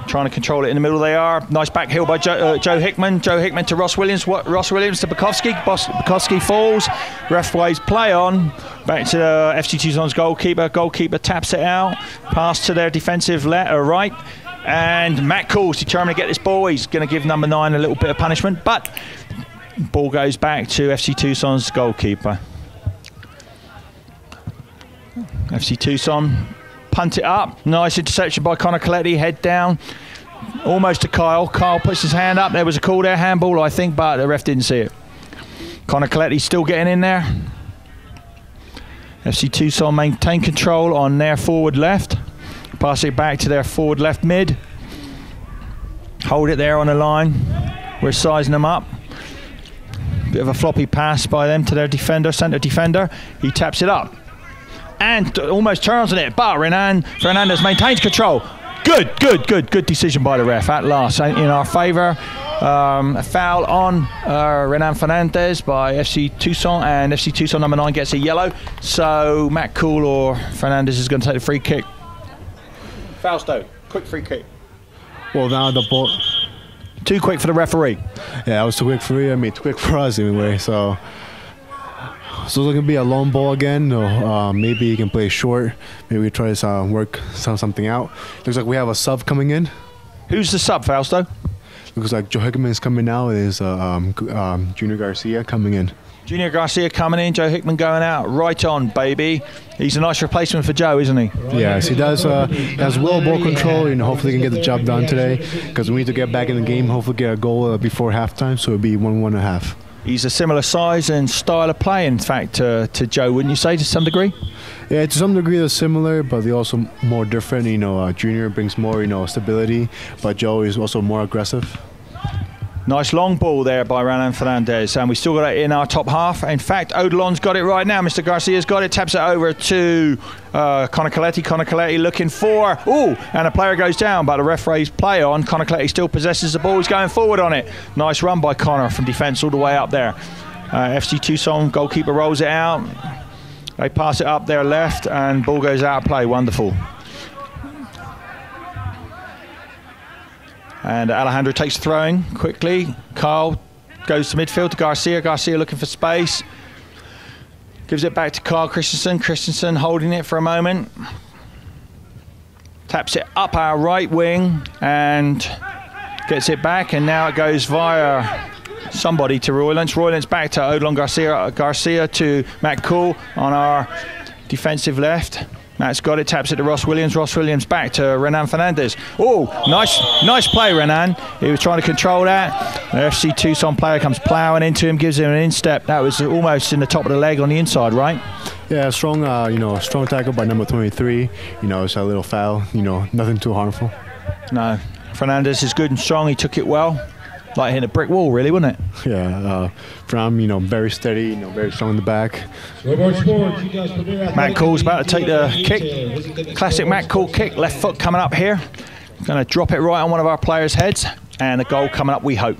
trying to control it in the middle. They are. Nice back heel by Joe Hickman. Joe Hickman to Ross Williams. Ross Williams to Bukowski. Bukowski falls. Ref waves play on. Back to FC Tucson's goalkeeper. Goalkeeper taps it out. Pass to their defensive right. And Matt Cool's determined to get this ball. He's going to give number 9 a little bit of punishment. But ball goes back to FC Tucson's goalkeeper. FC Tucson punt it up. Nice interception by Connor Coletti. Head down. Almost to Kyle. Kyle puts his hand up. There was a call there. Handball, I think, but the ref didn't see it. Connor Coletti still getting in there. FC Tucson maintain control on their forward left. Pass it back to their forward left mid. Hold it there on the line. We're sizing them up. Bit of a floppy pass by them to their defender, centre defender. He taps it up. And almost turns on it, but Renan Fernandez maintains control. Good decision by the ref at last in our favour. A foul on Renan Fernandez by FC Tucson, and FC Tucson number 9 gets a yellow. So Matt Cool or Fernandez is going to take the free kick. Fausto, quick free kick. Well, now the ball. Too quick for the referee. Yeah, it was too quick for me. I mean, too quick for us anyway. So it's going to be a long ball again. Or, maybe he can play short. Maybe we try to work something out. Looks like we have a sub coming in. Who's the sub, Fausto? Looks like Joe Hickman is coming out. There's Junior Garcia coming in. Junior Garcia coming in. Joe Hickman going out. Right on, baby. He's a nice replacement for Joe, isn't he? Yes, he does. He has well ball control, and hopefully he can get the job done today. Because we need to get back in the game. Hopefully get a goal before halftime. So it'll be 1-1.5. He's a similar size and style of play, in fact, to Joe, wouldn't you say, to some degree? Yeah, to some degree they're similar, but they're also more different. You know, Junior brings more, stability, but Joe is also more aggressive. Nice long ball there by Renan Fernandez, and we still got it in our top half. In fact, Odilon's got it right now. Mr. Garcia's got it, taps it over to Connor Coletti. Connor Coletti looking for, and a player goes down, but the referee's play on. Connor Coletti still possesses the ball. He's going forward on it. Nice run by Connor from defence all the way up there. FC Tucson goalkeeper rolls it out. They pass it up their left, and ball goes out of play. Wonderful. And Alejandro takes throwing quickly. Carl goes to midfield to Garcia. Garcia looking for space. Gives it back to Carl Christensen. Christensen holding it for a moment. Taps it up our right wing and gets it back. And now it goes via somebody to Roylance. Roylance back to Odilon Garcia. Garcia to Matt Cool on our defensive left. Matt's got it, taps it to Ross Williams. Ross Williams back to Renan Fernandez. Nice play, Renan. He was trying to control that. The FC Tucson player comes ploughing into him, gives him an instep. That was almost in the top of the leg on the inside, right? Yeah, strong tackle by number 23. It's a little foul. Nothing too harmful. No. Fernandez is good and strong. He took it well. Like hitting a brick wall, really, wasn't it? Yeah. From, very steady, very strong in the back. Matt Cool's about to take the kick. Classic Matt Cool kick. Left foot coming up here. Going to drop it right on one of our players' heads. And a goal coming up, we hope.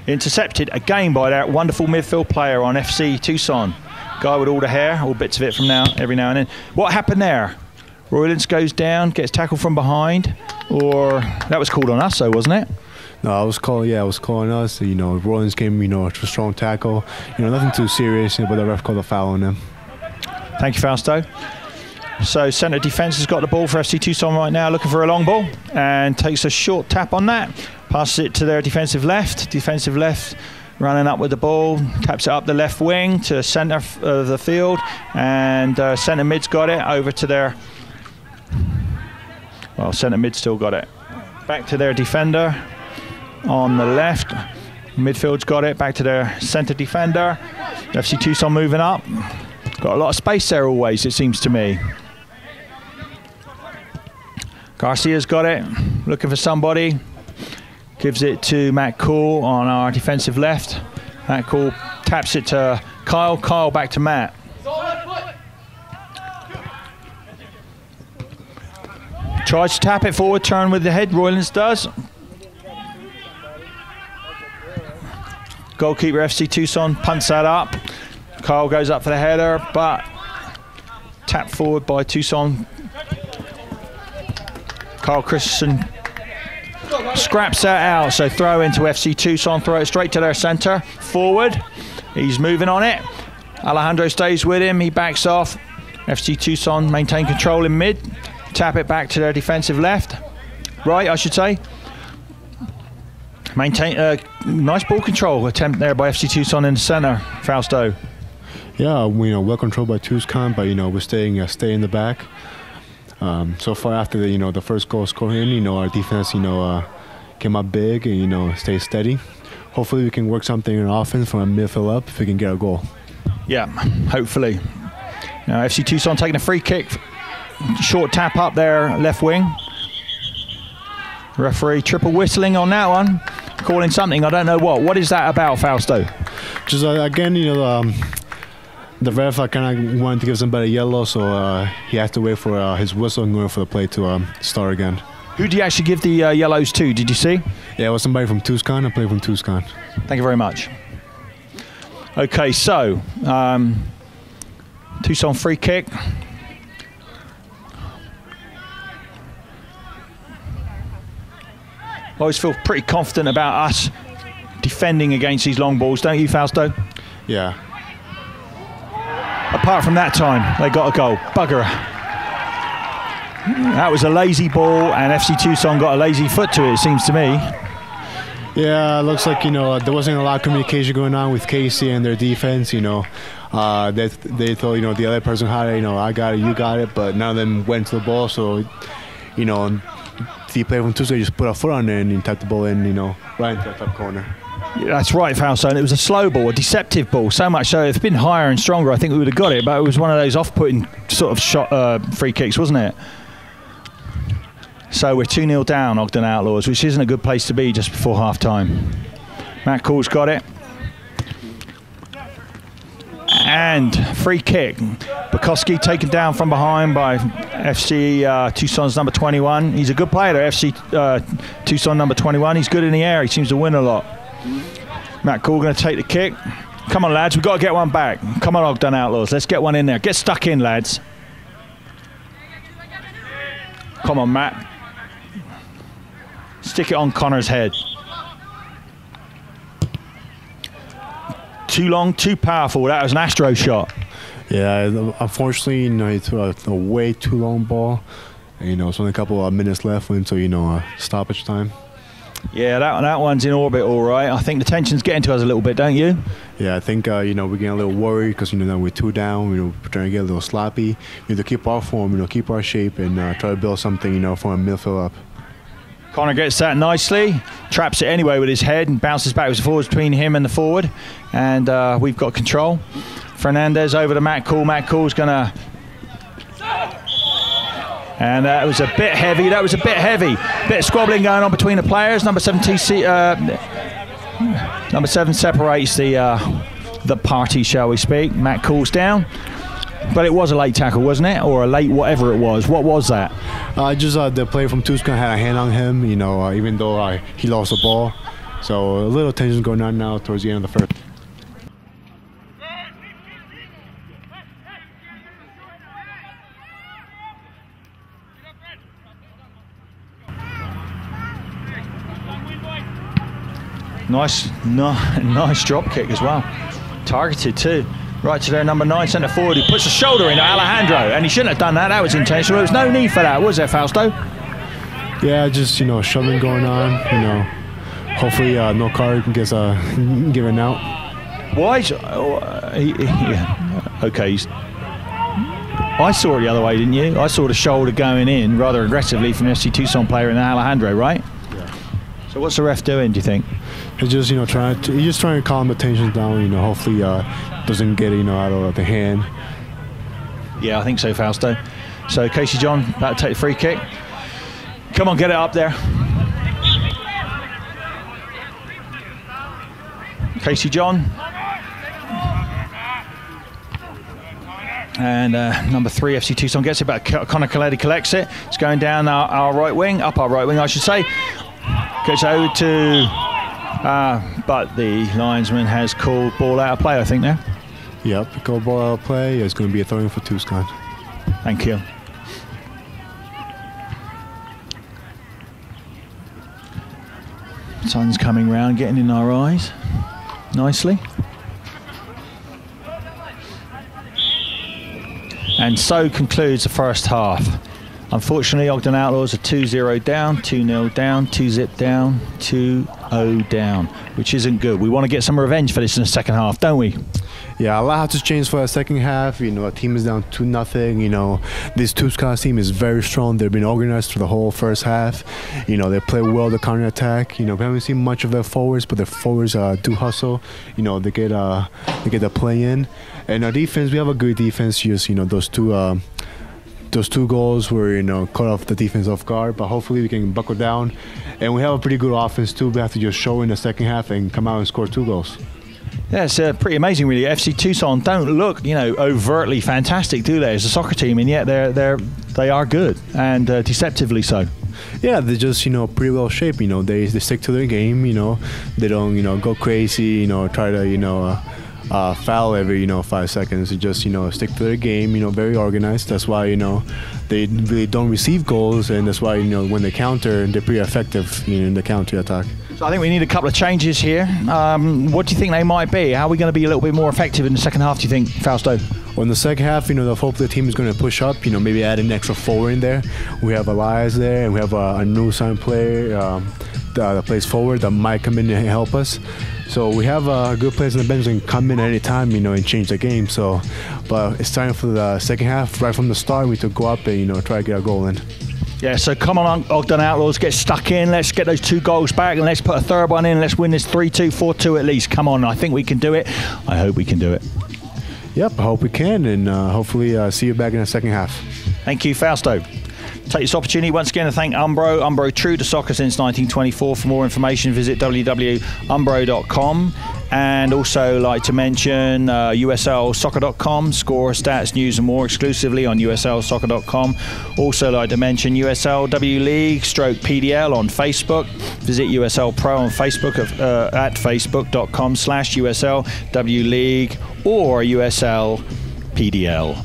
Intercepted again by that wonderful midfield player on FC Tucson. Guy with all the hair, all bits of it from every now and then. What happened there? Roylance goes down, gets tackled from behind, or that was called on us, though, wasn't it? No, I was calling us. Rollins came, a strong tackle. Nothing too serious, but the ref called a foul on him. Thank you, Fausto. So centre defence has got the ball for FC Tucson right now, looking for a long ball, and takes a short tap on that. Passes it to their defensive left. Defensive left running up with the ball, taps it up the left wing to centre of the field, and centre mid's got it over to their. Well, centre mid still got it. Back to their defender. On the left, midfield's got it, back to their centre defender. FC Tucson moving up. Got a lot of space there always, it seems to me. Garcia's got it, looking for somebody. Gives it to Matt Cool on our defensive left. Matt Cool taps it to Kyle. Kyle back to Matt. Tries to tap it forward, turn with the head, Roylance does. Goalkeeper FC Tucson punts that up. Kyle goes up for the header, but tapped forward by Tucson. Carl Christensen scraps that out, so throw into FC Tucson, throw it straight to their centre, forward. He's moving on it. Alejandro stays with him, he backs off. FC Tucson maintain control in mid, tap it back to their defensive left. Right, I should say. Maintain nice ball control attempt there by FC Tucson in the centre, Fausto. Yeah, well controlled by Tucson, but we're staying in the back. So far after the first goal scored in, our defense came up big and stayed steady. Hopefully we can work something in offense from a midfield up if we can get a goal. Yeah, hopefully. Now FC Tucson taking a free kick, short tap up there left wing. Referee triple whistling on that one, calling something, I don't know what. What is that about, Fausto? Just again, the ref kind of wanted to give somebody a yellow, so he has to wait for his whistle in order for the play to start again. Who did you actually give the yellows to? Did you see? Yeah, it was somebody from Tucson. I played from Tucson. Thank you very much. Okay, so Tucson free kick. I always feel pretty confident about us defending against these long balls, don't you, Fausto? Yeah. Apart from that time, they got a goal. Bugger. That was a lazy ball, and FC Tucson got a lazy foot to it seems to me. Yeah, it looks like, there wasn't a lot of communication going on with Casey and their defense, they thought, the other person had it, I got it, you got it, but none of them went to the ball, so, the player from Tucson just put a foot on it and he tapped the ball in, right into the top corner. Yeah, that's right, Fausto. And it was a slow ball, a deceptive ball. So much so, if it'd been higher and stronger, I think we would have got it. But it was one of those off-putting sort of shot free kicks, wasn't it? So we're 2-0 down, Ogden Outlaws, which isn't a good place to be just before half-time. Matt Cool's got it. And free kick. Bukowski taken down from behind by FC Tucson's number 21. He's a good player, FC Tucson number 21. He's good in the air. He seems to win a lot. Matt Cool going to take the kick. Come on, lads. We've got to get one back. Come on, Ogden Outlaws. Let's get one in there. Get stuck in, lads. Come on, Matt. Stick it on Connor's head. Too long, too powerful. That was an Astro shot. Yeah, unfortunately, he threw a way too long ball. And, it's only a couple of minutes left until, stoppage time. Yeah, that one's in orbit all right. I think the tension's getting to us a little bit, don't you? Yeah, I think, we're getting a little worried because, now we're 2 down. We're trying to get a little sloppy. We need to keep our form, keep our shape and try to build something, from a midfield up. Connor gets that nicely, traps it anyway with his head and bounces backwards and forwards between him and the forward. And we've got control. Fernandez over to Matt Cool. Matt Cool's going to... And that was a bit heavy. Bit of squabbling going on between the players. Number 7 separates the party, shall we speak. Matt calls down. But it was a late tackle, wasn't it? Or a late whatever it was. What was that? Just the player from TUCSON had a hand on him, you know, even though he lost the ball. So a little tension going on now towards the end of the first. Nice drop kick as well. Targeted too. Right to their number 9 centre forward, who puts a shoulder into Alejandro, and he shouldn't have done that. That was intentional. There was no need for that, was there, Fausto? Yeah, just, you know, shoving going on. You know, hopefully no card gets given out. Why? Okay. I saw it the other way, didn't you? I saw the shoulder going in rather aggressively from the FC TUCSON player in Alejandro, right? Yeah. So what's the ref doing, do you think? He's just, you know, trying to calm the tensions down. You know, hopefully doesn't get, you know, out of the hand. Yeah, I think so, Fausto. So Casey John about to take the free kick. Come on, get it up there. Casey John. And number 3, FC TUCSON gets it back. Connor Coletti collects it. It's going down our right wing, up our right wing, I should say. Gets over to... but the linesman has called ball out of play, I think, now. Yep, called ball out of play. It's going to be a throw-in for TUCSON. Thank you. Sun's coming round, getting in our eyes nicely. And so concludes the first half. Unfortunately, Ogden Outlaws are 2-0 down, 2-0 down, 2-zip down, 2-0 down, which isn't good. We want to get some revenge for this in the second half, don't we? Yeah, a lot has to change for the second half. You know, a team is down 2-0. You know, this TUCSON team is very strong. They've been organized for the whole first half. You know, they play well the counterattack. You know, we haven't seen much of their forwards, but their forwards do hustle. You know, they get the play in. And our defense, we have a good defense. Just, you know, those two goals were, you know, caught off the defense off guard, but hopefully we can buckle down. And we have a pretty good offense too. We have to just show in the second half and come out and score 2 goals. Yeah, it's pretty amazing, really. FC TUCSON don't look, you know, overtly fantastic, do they, as a soccer team? And yet they are good, and deceptively so. Yeah, they're just, you know, pretty well shaped. You know, they stick to their game. You know, they don't, you know, go crazy. You know, try to, you know, foul every, you know, 5 seconds. They just, you know, stick to their game. You know, very organized. That's why, you know, they really don't receive goals, and that's why, you know, when they counter, they're pretty effective, you know, in the counter attack. So I think we need a couple of changes here. What do you think they might be? How are we going to be a little bit more effective in the second half, do you think, Fausto? Well, in the second half, you know, the hope the team is going to push up, you know, maybe add an extra forward in there. We have Elias there, and we have a new signed player that plays forward that might come in and help us. So we have good players on the bench that can come in at any time, you know, and change the game. So, but it's time for the second half. Right from the start, we to go up and, you know, try to get a goal in. Yeah, so come on, Ogden Outlaws, get stuck in. Let's get those 2 goals back, and let's put a third one in. Let's win this 3-2, 4-2 at least. Come on, I think we can do it. I hope we can do it. Yep, I hope we can, and hopefully see you back in the second half. Thank you, Fausto. Take this opportunity once again to thank Umbro. Umbro, true to soccer since 1924. For more information, visit www.umbro.com. And also like to mention uslsoccer.com, score, stats, news and more exclusively on uslsoccer.com. Also like to mention USL W League /PDL on Facebook. Visit USL Pro on Facebook at facebook.com/USL W League or USL PDL.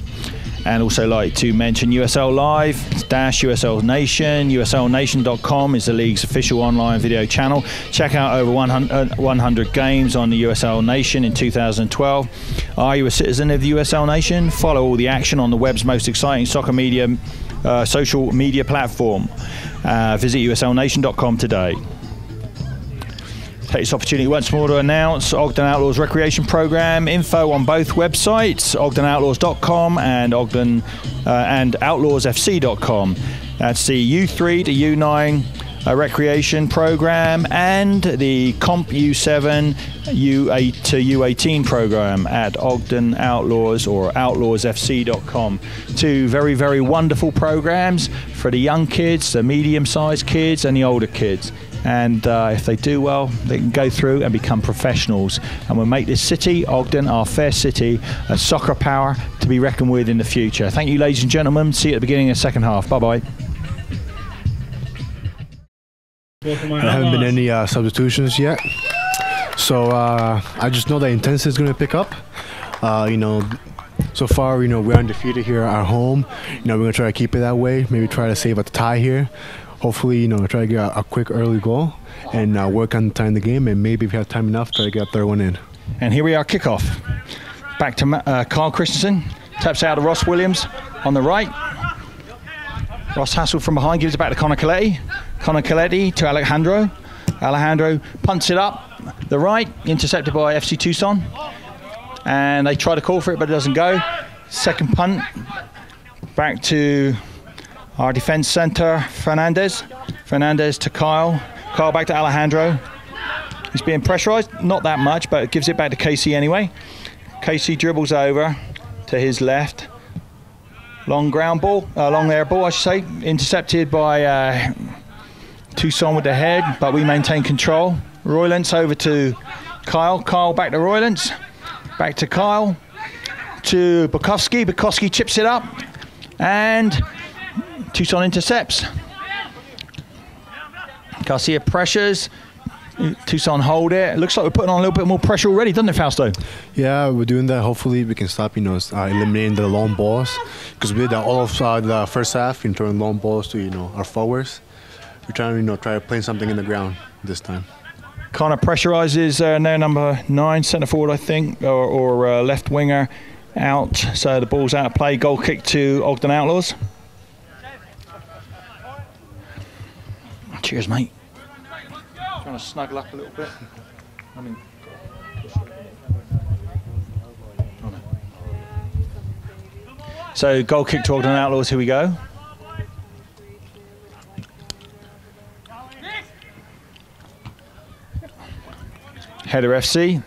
And also like to mention USL Live -USL Nation. USLNation.com is the league's official online video channel. Check out over 100 games on the USL Nation in 2012. Are you a citizen of the USL Nation? Follow all the action on the web's most exciting soccer media, social media platform. Visit USLNation.com today. Take this opportunity once more to announce Ogden Outlaws Recreation Program info on both websites, ogdenoutlaws.com and and outlawsfc.com. That's the U3 to U9 recreation program and the Comp U7 U8 to U18 program at Ogden Outlaws or outlawsfc.com. Two very, very wonderful programs for the young kids, the medium-sized kids and the older kids. And if they do well, they can go through and become professionals. And we'll make this city, Ogden, our fair city, a soccer power to be reckoned with in the future. Thank you, ladies and gentlemen. See you at the beginning of the second half. Bye-bye. There haven't been any substitutions yet. So I just know that intensity is going to pick up. You know, so far, you know, we're undefeated here at home. You know, we're going to try to keep it that way. Maybe try to save a tie here. Hopefully, you know, try to get a quick early goal and work on time the game, and maybe if we have time enough, try to get a third one in. And here we are, kickoff. Back to Carl Christensen, taps out to Ross Williams on the right. Ross Hassel from behind gives it back to Connor Coletti. Connor Coletti to Alejandro. Alejandro punts it up the right, intercepted by FC TUCSON. And they try to call for it, but it doesn't go. Second punt, back to our defense center, Fernandez. Fernandez to Kyle. Kyle back to Alejandro. He's being pressurized, not that much, but it gives it back to Casey anyway. Casey dribbles over to his left. Long ground ball, long air ball, I should say. Intercepted by TUCSON with the head, but we maintain control. Roylance over to Kyle. Kyle back to Roylance. Back to Kyle. To Bukowski. Bukowski chips it up. And TUCSON intercepts. Garcia pressures. TUCSON hold it. It looks like we're putting on a little bit more pressure already, doesn't it, Fausto? Yeah, we're doing that. Hopefully we can stop, you know, eliminating the long balls. Because we did that all of the first half, in throwing long balls to, you know, our forwards. We're trying to, you know, try to play something in the ground this time. Connor pressurizes now number 9, centre forward, I think, or left winger out. So the ball's out of play. Goal kick to Ogden Outlaws. Cheers, mate. Trying to snuggle up a little bit. I mean, so goal kick to Ogden Outlaws. Here we go. Header FC,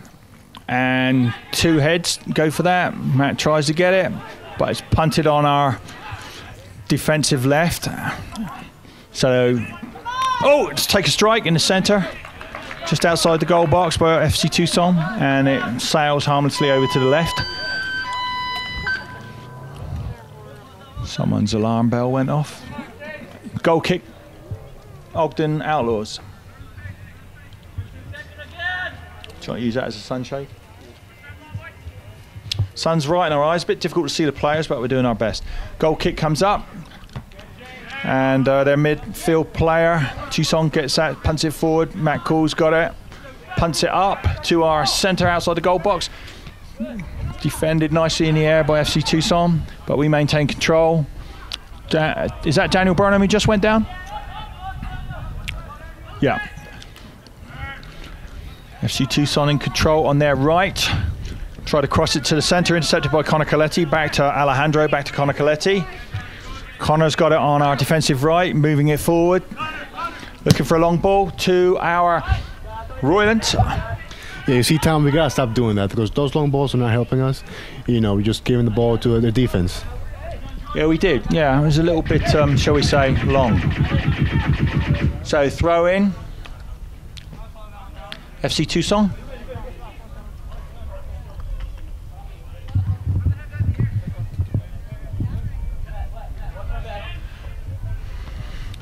and 2 heads go for that. Matt tries to get it, but it's punted on our defensive left. So, oh, it's take a strike in the centre, just outside the goal box by FC TUCSON, and it sails harmlessly over to the left. Someone's alarm bell went off. Goal kick, Ogden Outlaws. Trying to use that as a sunshade. Sun's right in our eyes, a bit difficult to see the players, but we're doing our best. Goal kick comes up, and their midfield player, TUCSON, gets that, punts it forward. Matt Cool's got it, punts it up to our centre outside the goal box. Defended nicely in the air by FC TUCSON, but we maintain control. Is that Daniel Burnham who just went down? Yeah. FC TUCSON in control on their right. Try to cross it to the centre, intercepted by Connor Coletti. Back to Alejandro, back to Connor Coletti. Connor's got it on our defensive right, moving it forward. Looking for a long ball to our Royland. Yeah, you see, Tom, we gotta stop doing that because those long balls are not helping us. You know, we're just giving the ball to the defense. Yeah, we did. Yeah, it was a little bit, shall we say, long. So throw in. FC TUCSON.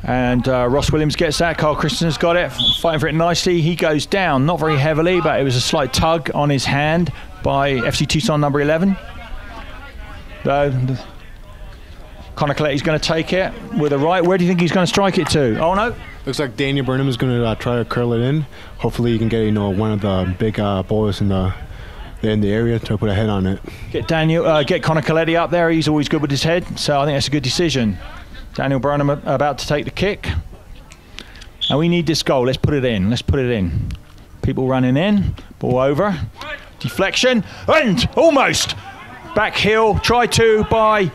And Ross Williams gets that. Carl Christensen's got it, fighting for it nicely. He goes down, not very heavily, but it was a slight tug on his hand by FC TUCSON number 11. Connor Coletti's going to take it with a right. Where do you think he's going to strike it to? Oh no. Looks like Daniel Burnham is going to try to curl it in. Hopefully he can get, you know, one of the big boys in the area to put a head on it. Get Connor Coletti up there. He's always good with his head, so I think that's a good decision. Daniel Burnham about to take the kick. And we need this goal. Let's put it in. Let's put it in. People running in. Ball over. Deflection. And almost. Back heel. Try to by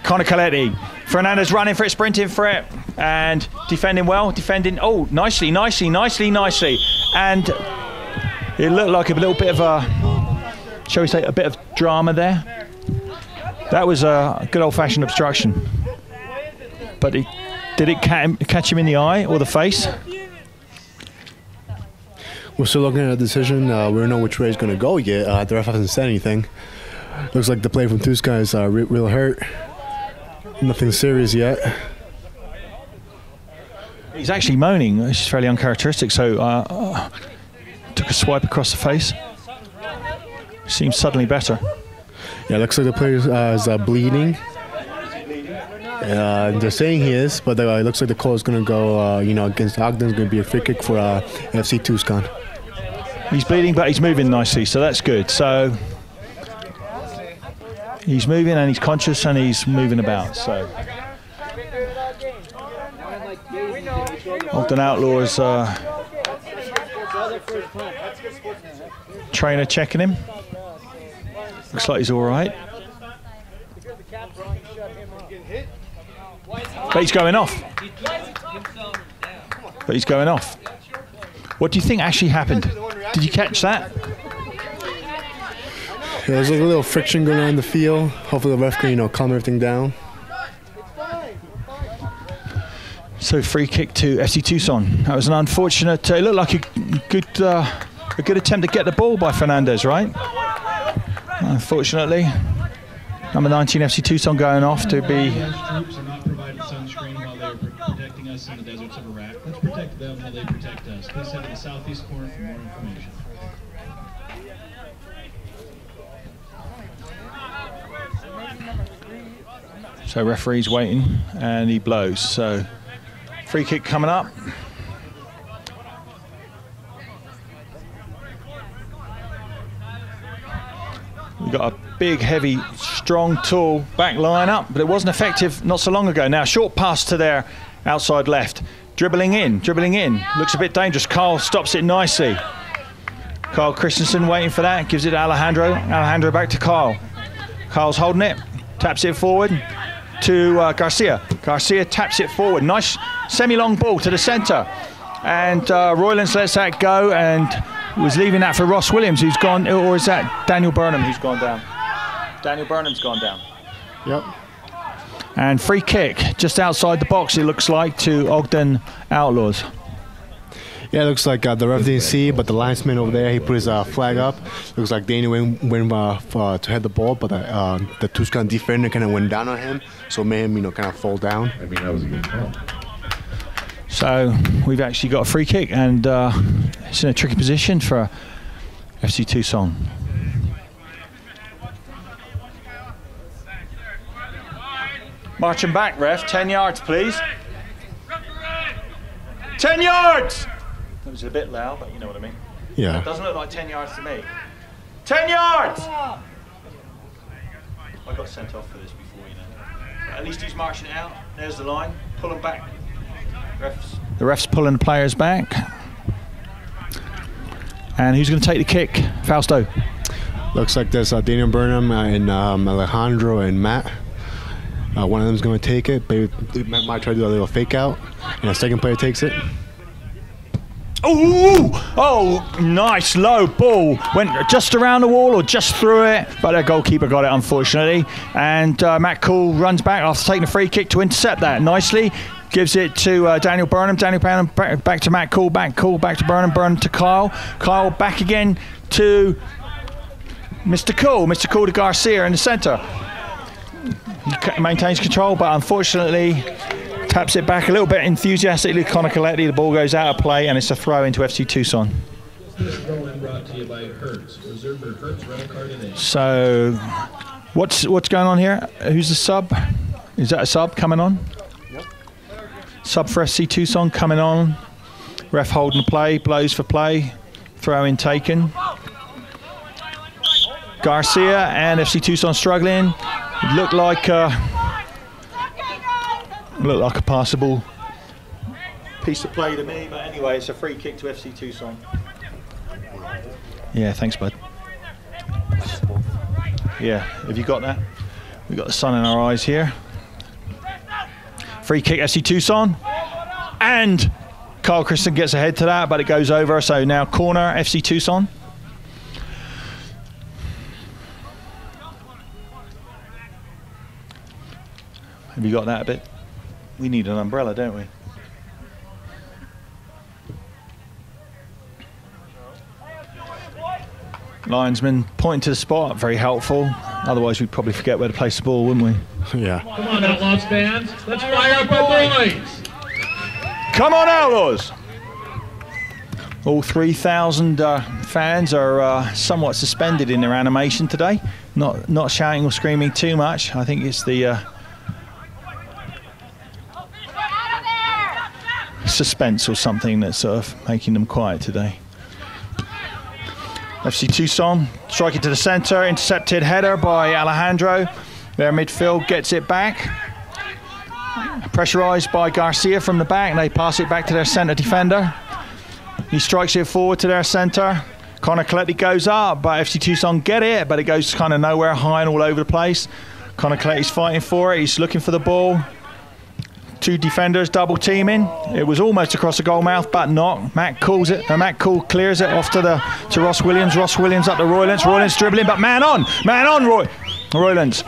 Connor Coletti. Fernandez running for it, sprinting for it. and defending well, defending. Oh, nicely, nicely, nicely, nicely, and it looked like a little bit of a, shall we say, a bit of drama there. That was a good old-fashioned obstruction, but did it catch him in the eye or the face? We're still looking at a decision. We don't know which way it's going to go yet. The ref hasn't said anything. Looks like the player from TUCSON is real hurt. Nothing serious yet. He's actually moaning. It's fairly uncharacteristic. So took a swipe across the face. Seems suddenly better. Yeah, looks like the player is bleeding. They're saying he is, but it looks like the call is going to go, against Ogden. It's going to be a free kick for FC TUCSON. He's bleeding, but he's moving nicely, so that's good. So he's moving and he's conscious and he's moving about. So Ogden Outlaws trainer checking him. Looks like he's all right. But he's going off. But he's going off. What do you think actually happened? Did you catch that? Yeah, there's like a little friction going on in the field. Hopefully the ref can, calm everything down. So free kick to FC TUCSON. That was an unfortunate. It looked like a good attempt to get the ball by Fernandez, right? Unfortunately, number 19 FC TUCSON going off to be. Troops are not provided sunscreen while they're protecting us in the deserts of Iraq. Let's protect them while they protect us. Please head to the southeast corner for more information. So referee's waiting and he blows. So free kick coming up. We've got a big, heavy, strong, tall back line up, but it wasn't effective not so long ago. Now, short pass to their outside left. Dribbling in. Looks a bit dangerous. Carl stops it nicely. Carl Christensen waiting for that. Gives it to Alejandro. Alejandro back to Carl. Carl's holding it. Taps it forward to Garcia. Garcia taps it forward. Nice semi-long ball to the centre. And Roylands lets that go and was leaving that for Ross Williams, who's gone, or is that Daniel Burnham who's gone down? Daniel Burnham's gone down. Yep. And free kick just outside the box, it looks like, to Ogden Outlaws. Yeah, it looks like the ref didn't see, but the linesman over there, he put his flag up. Looks like Danny went to head the ball, but the TUCSON defender kind of went down on him, so made him, kind of fall down. I mean, that was a good call. So we've actually got a free kick, and it's in a tricky position for FC TUCSON. Marching back, ref. 10 yards, please. 10 yards! That was a bit loud, but you know what I mean. Yeah. It doesn't look like 10 yards to me. 10 yards! I got sent off for this before, At least he's marching it out. There's the line. Pull him back. The ref's pulling the players back. And who's going to take the kick? Fausto. Looks like there's Daniel Burnham and Alejandro and Matt. One of them's going to take it. Matt might try to do a little fake out. And the second player takes it. Oh, nice low ball. Went just around the wall or just through it, but their goalkeeper got it, unfortunately. And Matt Cool runs back after taking a free kick to intercept that nicely. Gives it to Daniel Burnham. Daniel Burnham back to Matt Cool. Back to Burnham. Burnham to Kyle. Kyle back again to Mr. Cool. Mr. Cool to Garcia in the centre. He maintains control, but unfortunately taps it back a little bit enthusiastically. Connor Coletti, the ball goes out of play, and it's a throw into FC TUCSON. This throw-in brought to you by Hertz. Reserve for Hertz rental car today. So, what's going on here? Who's the sub? Is that a sub coming on? Yep. Sub for FC TUCSON coming on. Ref holding the play, blows for play. Throw-in taken. Garcia and FC TUCSON struggling. It looked like a passable piece of play to me, but anyway, it's a free kick to FC TUCSON. Yeah, thanks, bud. Yeah, have you got that? We've got the sun in our eyes here. Free kick, FC Tucson. And Carl Christen gets ahead to that, but it goes over. So now corner, FC Tucson. Have you got that a bit? We need an umbrella, don't we? Linesman pointing to the spot, very helpful. Otherwise, we'd probably forget where to place the ball, wouldn't we? Yeah. Come on, Outlaws fans. Let's fire up our boys. Come on, Outlaws! All 3,000 fans are somewhat suspended in their animation today. Not shouting or screaming too much. I think it's the suspense or something that's sort of making them quiet today. FC Tucson striking to the center, intercepted header by Alejandro. Their midfield gets it back. Pressurized by Garcia from the back, and they pass it back to their center defender. He strikes it forward to their center. Connor Coletti goes up, but FC Tucson get it, but it goes kind of nowhere, high and all over the place. Connor Coletti's fighting for it. He's looking for the ball. Two defenders double teaming. It was almost across the goal mouth, but not. Matt calls it. Matt clears it off to Ross Williams. Ross Williams up to Roylands. Roylands dribbling, but man on, Roylands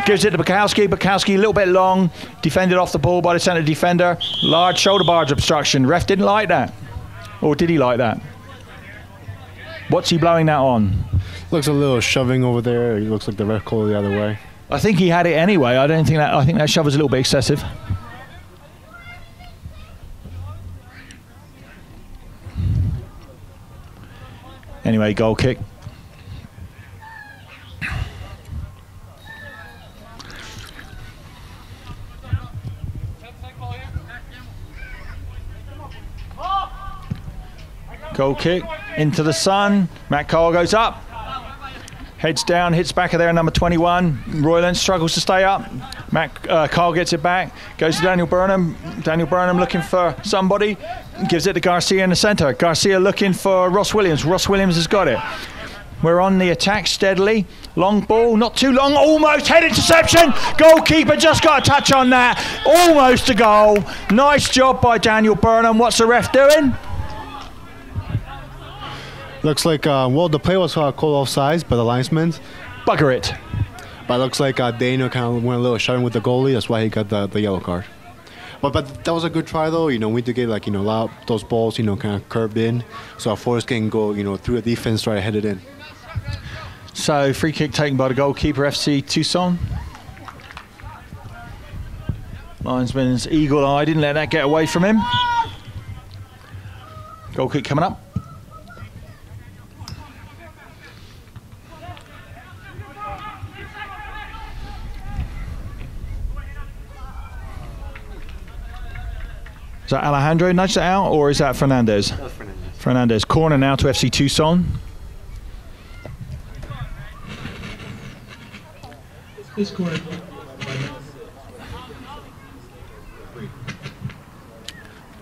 gives it to Bukowski. Bukowski a little bit long, defended off the ball by the centre defender. Large shoulder barge obstruction. Ref didn't like that, or did he like that? What's he blowing that on? Looks a little shoving over there. It looks like the ref called the other way. I think he had it anyway. I think that shove was a little bit excessive. Anyway, goal kick. Goal kick into the sun. Matt Cole goes up. Heads down, hits back of there, number 21. Royland struggles to stay up. Carl gets it back. Goes to Daniel Burnham. Daniel Burnham looking for somebody. Gives it to Garcia in the center. Garcia looking for Ross Williams. Ross Williams has got it. We're on the attack steadily. Long ball, not too long. Almost head interception. Goalkeeper just got a touch on that. Almost a goal. Nice job by Daniel Burnham. What's the ref doing? Looks like, well, the play was called offsides by the linesman. Bugger it. But it looks like Daniel kind of went a little shoving with the goalie. That's why he got the yellow card. But that was a good try, though. You know, we did get, like, you know, a lot of those balls, you know, kind of curved in. So our forwards can go, you know, through the defense, try to head it in. So free kick taken by the goalkeeper, FC Tucson. Linesman's eagle eye, didn't let that get away from him. Goal kick coming up. Is that Alejandro nudged it out, or is that Fernandez? That's Fernandez. Fernandez. Corner now to FC Tucson. This corner.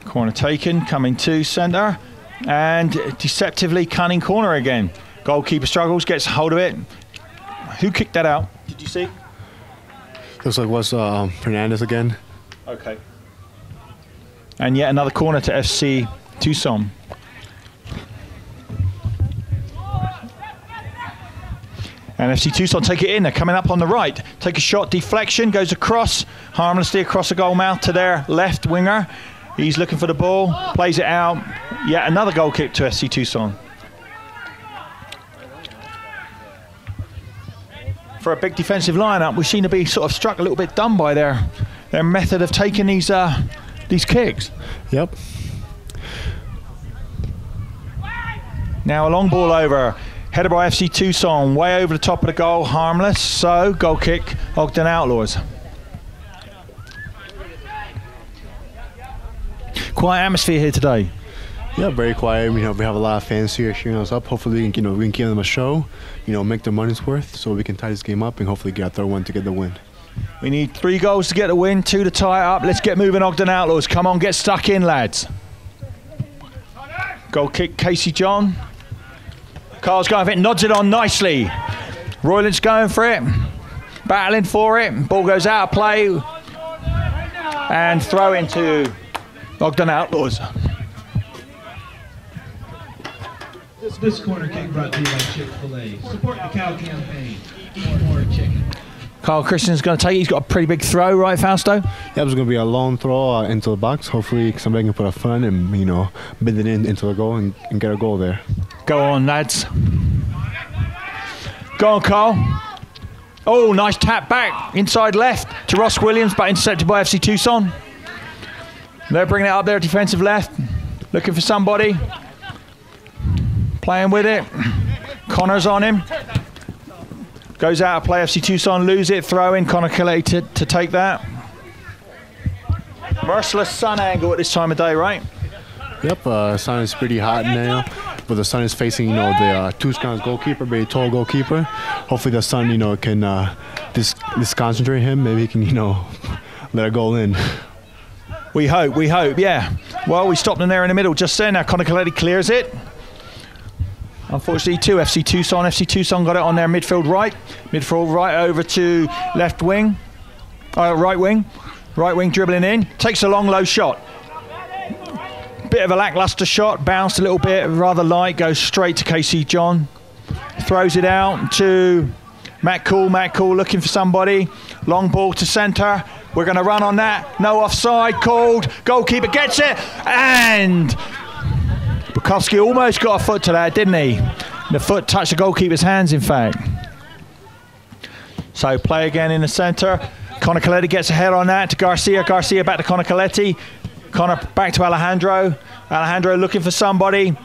Corner taken, coming to centre, and deceptively cunning corner again. Goalkeeper struggles, gets hold of it. Who kicked that out? Did you see? Looks like it was Fernandez again. Okay. And yet another corner to FC Tucson. And FC Tucson take it in. They're coming up on the right. Take a shot, deflection, goes across, harmlessly across the goal mouth to their left winger. He's looking for the ball, plays it out. Yet another goal kick to FC Tucson. For a big defensive lineup, we seem to be sort of struck a little bit dumb by their method of taking these kicks. Yep. Now a long ball over. Header by FC Tucson, way over the top of the goal, harmless. So, goal kick, Ogden Outlaws. Quiet atmosphere here today. Yeah, very quiet. We have a lot of fans here cheering us up. Hopefully, we can give them a show, make their money's worth, so we can tie this game up and hopefully get a third one to get the win. We need 3 goals to get the win, 2 to tie it up. Let's get moving, Ogden Outlaws. Come on, get stuck in, lads. Goal kick, Casey John. Carl's going for it, nods it on nicely. Royland's going for it, battling for it. Ball goes out of play. And throw into Ogden Outlaws. This corner kick brought to you by Chick-fil-A. Support the cow campaign. Eat more chicken. Kyle Christian's going to take it. He's got a pretty big throw, right, Fausto? Yeah, it's going to be a long throw into the box. Hopefully somebody can put a front and, you know, bend it into the goal and get a goal there. Go on, lads. Go on, Kyle. Oh, nice tap back. Inside left to Ross Williams, but intercepted by FC Tucson. They're bringing it up there, defensive left. Looking for somebody. Playing with it. Connor's on him. Goes out of play, FC Tucson lose it. Throw in, Connor Coletti to take that. Merciless sun angle at this time of day, right? Yep, sun is pretty hot now, but the sun is facing, you know, the TUCSON's goalkeeper, very tall goalkeeper. Hopefully the sun, you know, can disconcentrate him. Maybe he can, you know, let a goal in. We hope, yeah. Well, we stopped them there in the middle just then. Now Connor Coletti clears it. Unfortunately, FC Tucson. FC Tucson got it on their midfield right. Midfield right over to left wing. Right wing. Right wing dribbling in. Takes a long, low shot. Bit of a lackluster shot. Bounced a little bit, rather light. Goes straight to Casey John. Throws it out to Matt Cool. Matt Cool looking for somebody. Long ball to centre. We're going to run on that. No offside called. Goalkeeper gets it. And Bukowski almost got a foot to that, didn't he? The foot touched the goalkeeper's hands, in fact. So play again in the centre. Connor Coletti gets a head on that to Garcia. Garcia back to Connor Coletti. Connor back to Alejandro. Alejandro looking for somebody.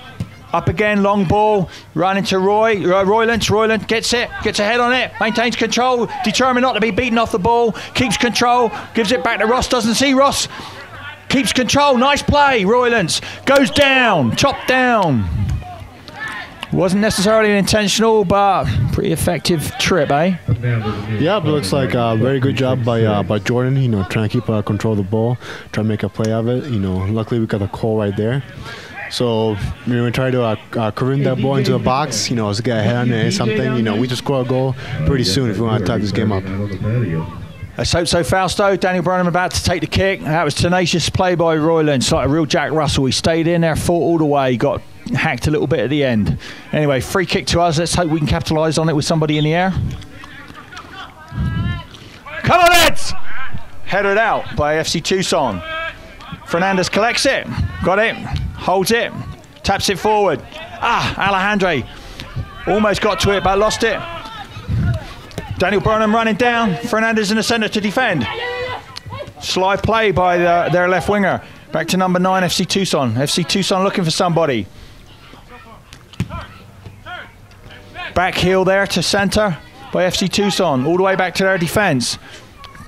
Up again, long ball. Running to Roy. Royland. Royland gets it. Gets a head on it. Maintains control. Determined not to be beaten off the ball. Keeps control. Gives it back to Ross. Doesn't see Ross. Keeps control, nice play, Roylance. Goes down, chopped down. Wasn't necessarily intentional, but pretty effective trip, eh? Yeah, it looks like a very good job by Jordan, you know, trying to keep control of the ball, trying to make a play of it. You know, luckily we got the call right there. So, you know, we try to careen that ball into the box, you know, to get a head on it or something. You know, we just score a goal pretty soon if we want to tie this game up. Let's hope so, Fausto. Daniel Burnham about to take the kick. That was tenacious play by Royland. It's like a real Jack Russell. He stayed in there, fought all the way, got hacked a little bit at the end. Anyway, free kick to us. Let's hope we can capitalise on it with somebody in the air. Come on, lads! Headed out by FC Tucson. Fernandez collects it. Got it. Holds it. Taps it forward. Alejandro almost got to it, but lost it. Daniel Burnham running down. Fernandez in the centre to defend. Slide play by their left winger. Back to number 9, FC Tucson. FC Tucson looking for somebody. Back heel there to centre by FC Tucson. All the way back to their defence.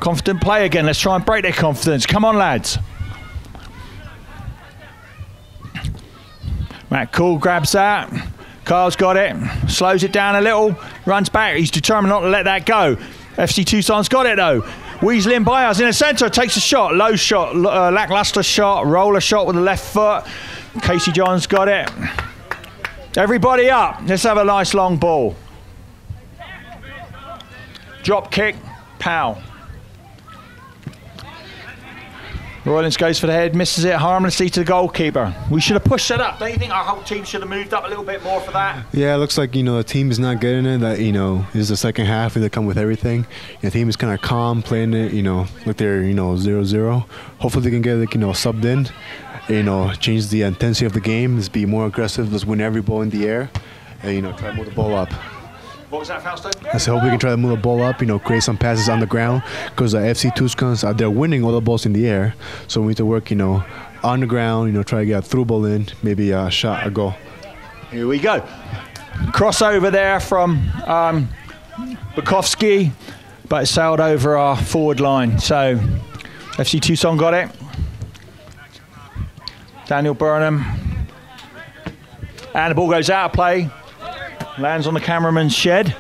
Confident play again. Let's try and break their confidence. Come on, lads. Matt Cool grabs that. Carl's got it, slows it down a little, runs back. He's determined not to let that go. FC Tucson's got it though. Weaseling by us in the centre, takes a shot, low shot, lackluster shot, roller shot with the left foot. Casey John's got it. Everybody up, let's have a nice long ball. Drop kick, pow. Roylands goes for the head, misses it harmlessly to the goalkeeper. We should have pushed that up. Don't you think our whole team should have moved up a little bit more for that? Yeah, it looks like, you know, the team is not getting it. That, you know, this is the second half and they come with everything. The team is kind of calm, playing it, you know, like they're, you know, 0-0. Hopefully they can get, like, you know, subbed in, you know, change the intensity of the game. Let's be more aggressive. Let's win every ball in the air and, you know, try to move the ball up. What was that, Fausto? I hope we can try to move the ball up, you know, create some passes on the ground, because the FC TUCSON, they're winning all the balls in the air. So we need to work, you know, on the ground, you know, try to get a through ball in, maybe a shot, a goal. Here we go. Crossover there from Bukowski, but it sailed over our forward line. So FC Tucson got it. Daniel Burnham. And the ball goes out of play. Lands on the cameraman's shed.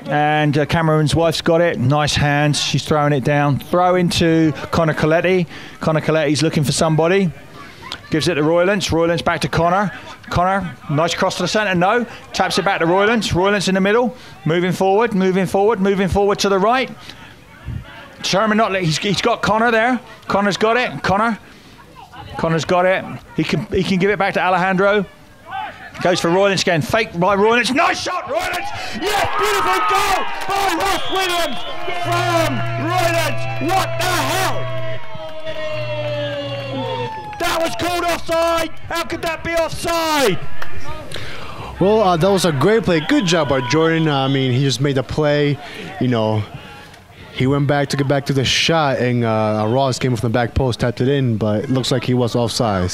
And cameraman's wife's got it. Nice hands. She's throwing it down. Throw into Connor Coletti. Connor Coletti's looking for somebody. Gives it to Roylance. Roylance back to Connor. Connor, nice cross to the centre. No. Taps it back to Roylance. Roylance in the middle. Moving forward, moving forward, moving forward to the right. determined not. He's got Connor there. Connor's got it. Connor's got it. He can give it back to Alejandro. Goes for Roylance again. Fake by Roylance. Nice shot, Roylance. Yes, beautiful goal by Ross Williams from Roylance. What the hell? That was called offside. How could that be offside? Well, that was a great play. Good job by Jordan. I mean, he just made the play. You know, he went back to get back to the shot, and Ross came from the back post, tapped it in, but it looks like he was offside.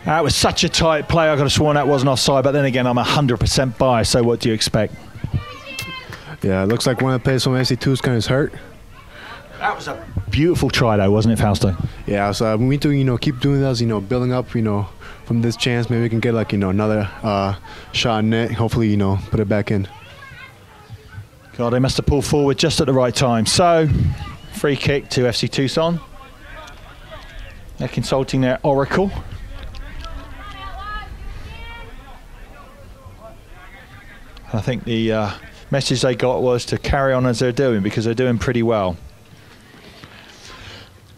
That was such a tight play. I could have sworn that wasn't offside, but then again, I'm 100% biased. So what do you expect? Yeah, it looks like one of the players from FC2 is hurt. That was a beautiful try, though, wasn't it, Fausto? Yeah, so we need to, keep doing this, building up, from this chance. Maybe we can get, another shot in net. Hopefully, put it back in. God, they must have pulled forward just at the right time. So, free kick to FC TUCSON. They're consulting their oracle. I think the message they got was to carry on as they're doing, because they're doing pretty well.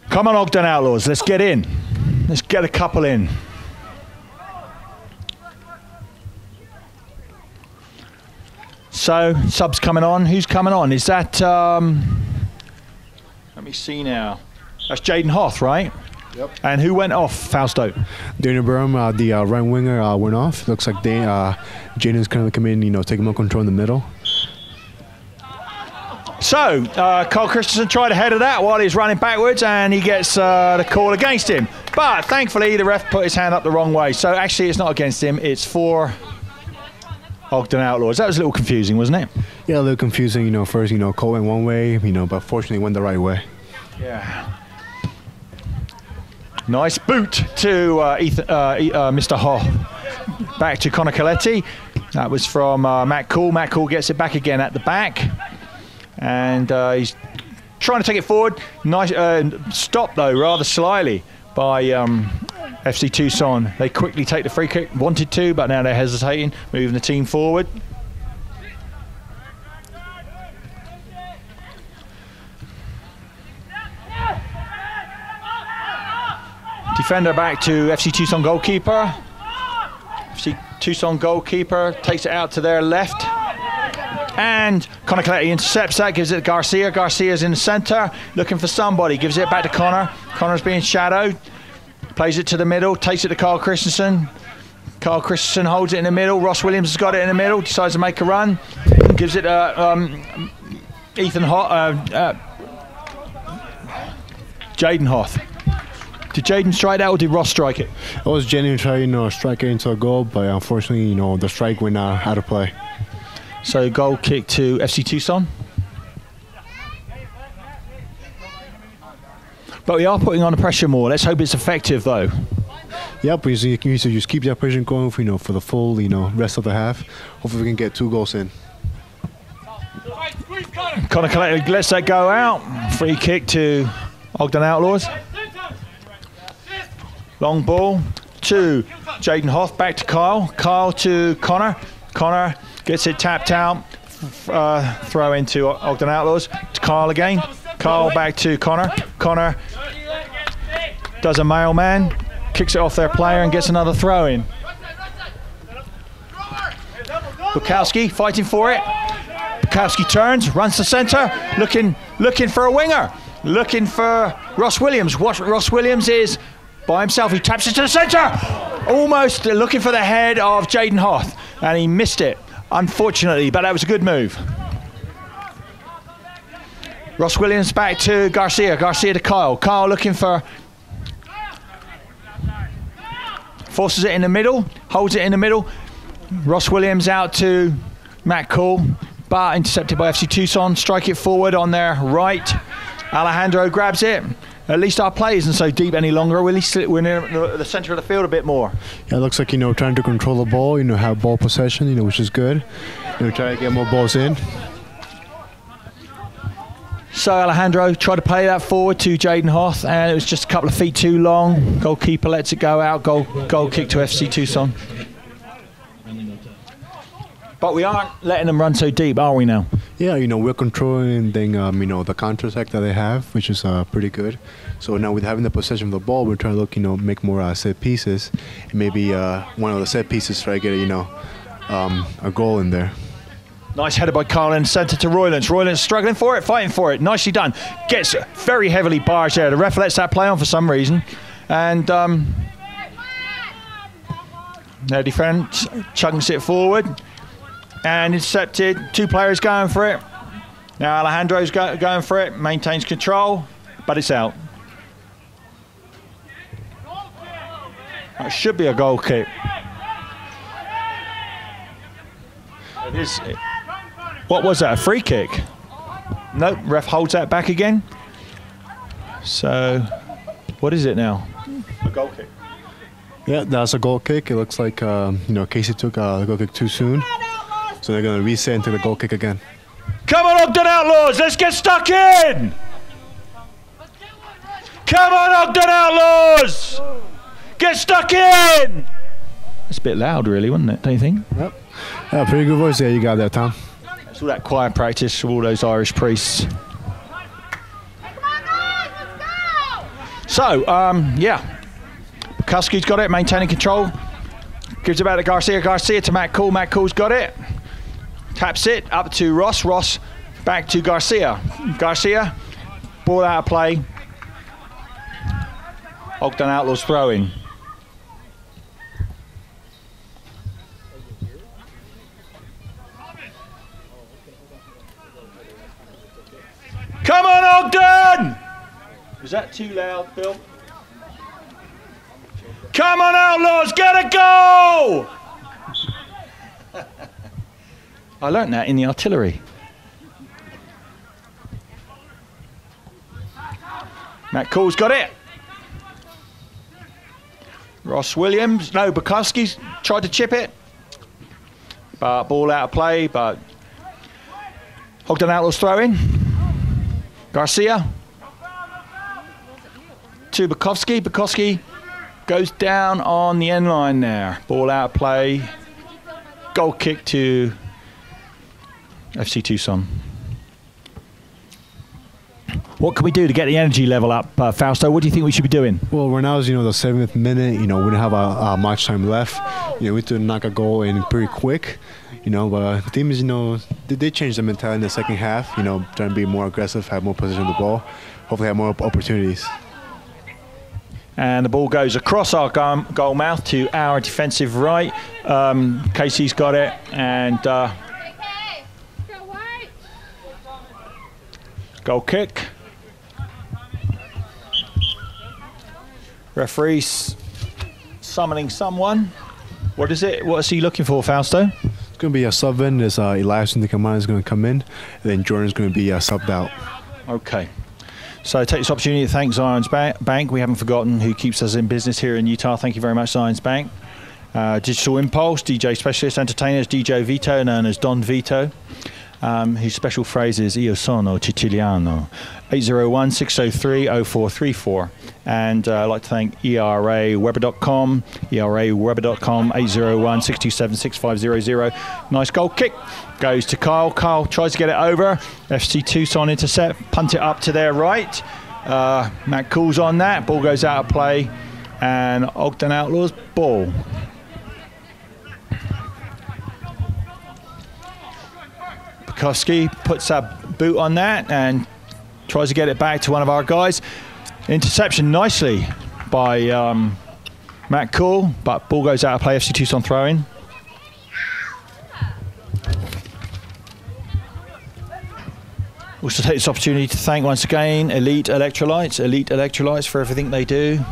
Come on, Ogden Outlaws, let's get in. Let's get a couple in. So, subs coming on. Who's coming on? Is that, let me see now. That's Jaden Hoth, right? Yep. And who went off, Fausto? Daniel Burham, the right winger, went off. Looks like Jaden's kind of come in, take more control in the middle. So, Carl Christensen tried to head of that while he's running backwards, and he gets the call against him. But thankfully, the ref put his hand up the wrong way. So actually, it's not against him. It's for Ogden Outlaws. That was a little confusing, wasn't it? Yeah, a little confusing. First, Cole went one way, but fortunately went the right way. Yeah. Nice boot to Mr. Hoth. Back to Connor Coletti. That was from Matt Cool. Matt Cool gets it back again at the back. And he's trying to take it forward. Nice stop, though, rather slyly by FC TUCSON. They quickly take the free kick. Wanted to, but now they're hesitating, moving the team forward. Defender back to FC TUCSON goalkeeper. FC TUCSON goalkeeper takes it out to their left. And Connor Coletti intercepts that, gives it to Garcia. Garcia's in the centre, looking for somebody. Gives it back to Connor. Connor's being shadowed. Plays it to the middle, takes it to Carl Christensen. Carl Christensen holds it in the middle. Ross Williams has got it in the middle, decides to make a run. Gives it to Ethan Hoth. Jaden Hoth. Did Jaden strike that, or did Ross strike it? It was Jaden trying to strike it into a goal, but unfortunately, the strike went out of play. So goal kick to FC TUCSON. But we are putting on the pressure more. Let's hope it's effective, though. Yep, we need to just keep that pressure going for, for the full, rest of the half. Hopefully we can get 2 goals in. Connor Coletti lets that go out. Free kick to Ogden Outlaws. Long ball to Jaden Hoth, back to Kyle. Kyle to Connor. Connor gets it tapped out. Throw into Ogden Outlaws. To Kyle again. Kyle back to Connor. Connor does a mailman. Kicks it off their player and gets another throw in. Bukowski fighting for it. Bukowski turns, runs to centre, looking for a winger. Looking for Ross Williams. Ross Williams is by himself. He taps it to the centre. Almost looking for the head of Jaden Hoth. And he missed it, unfortunately, but that was a good move. Ross Williams back to Garcia. Garcia to Kyle. Kyle looking for... Forces it in the middle. Holds it in the middle. Ross Williams out to Matt Cool. But intercepted by FC TUCSON. Strike it forward on their right. Alejandro grabs it. At least our play isn't so deep any longer. We're near the centre of the field a bit more. Yeah, it looks like, trying to control the ball, have ball possession, which is good. Try to get more balls in. So Alejandro tried to play that forward to Jaden Hoth, and it was just a couple of feet too long. Goalkeeper lets it go out. Goal kick to FC TUCSON. But we aren't letting them run so deep, are we now? Yeah, we're controlling the counter-attack that they have, which is pretty good. So now with having the possession of the ball, we're trying to look, make more set pieces. And maybe one of the set pieces try to get, a goal in there. Nice header by Carlin, centre to Roylance. Roylance struggling for it, fighting for it. Nicely done. Gets very heavily barged there. The ref lets that play on for some reason. And their defence chucks it forward. And intercepted. 2 players going for it. Now Alejandro's going for it. Maintains control, but it's out. That should be a goal kick. It is. What was that? A free kick? Nope. Ref holds that back again. So, what is it now? A goal kick. Yeah, that's a goal kick. It looks like Casey took a goal kick too soon. So they're going to reset into the goal kick again. Come on, Ogden Outlaws, let's get stuck in! Come on, Ogden Outlaws! Get stuck in! That's a bit loud, really, wasn't it, don't you think? Yep. Yeah, pretty good voice there you got there, Tom. It's all that choir practice for all those Irish priests. So, yeah. Kuski's got it, maintaining control. Gives it back to Garcia. Garcia to Matt Cool. Matt Cool's got it. Taps it up to Ross. Ross back to Garcia. Garcia, ball out of play. Ogden Outlaws throwing. Come on, Ogden! Is that too loud, Bill? Come on, Outlaws, get a goal! I learnt that in the artillery. Matt Cool's got it. Ross Williams, no, Bukowski's tried to chip it. But ball out of play, but Ogden Outlaws throwing. Garcia to Bukowski. Bukowski goes down on the end line there. Ball out of play. Goal kick to FC TUCSON. What can we do to get the energy level up, Fausto? What do you think we should be doing? Well, right now is the 7th minute. We don't have much time left. We need to knock a goal in pretty quick. But the team is they changed the mentality in the second half. Trying to be more aggressive, have more possession of the ball, hopefully have more opportunities. And the ball goes across our goal mouth to our defensive right. Casey's got it, and goal kick. Referee's summoning someone. What is it? What is he looking for, Fausto? It's going to be a sub in. There's Elias Nikamana is going to come in, and then Jordan's going to be subbed out. Okay. So take this opportunity to thank Zions Bank. We haven't forgotten who keeps us in business here in Utah. Thank you very much, Zions Bank. Digital Impulse, DJ Specialist Entertainers, DJ Vito, known as Don Vito. His special phrase is Io sono Siciliano. 801-603-0434. And I'd like to thank ERAWeber.com, 801-627-6500. Nice goal kick. Goes to Kyle. Kyle tries to get it over. FC TUCSON intercept. Punt it up to their right. Matt Cool's on that. Ball goes out of play. And Ogden Outlaws ball. Koski puts a boot on that and tries to get it back to one of our guys. Interception nicely by Matt Cool, but ball goes out of play. FC TUCSON throwing. Also take this opportunity to thank once again Elite Electrolytes for everything they do,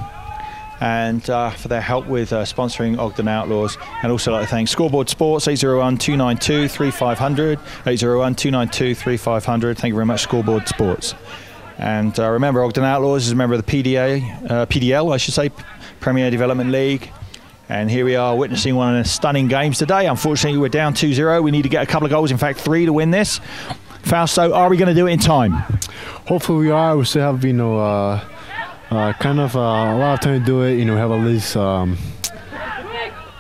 and for their help with sponsoring Ogden Outlaws. And also like to thank Scoreboard Sports, 801-292-3500, 801-292-3500. Thank you very much, Scoreboard Sports. And remember, Ogden Outlaws is a member of the PDL, I should say, Premier Development League. And here we are witnessing one of the stunning games today. Unfortunately, we're down 2-0. We need to get a couple of goals, in fact 3, to win this. Fausto, are we going to do it in time? Hopefully we are. We still have, kind of a lot of time to do it. Have at least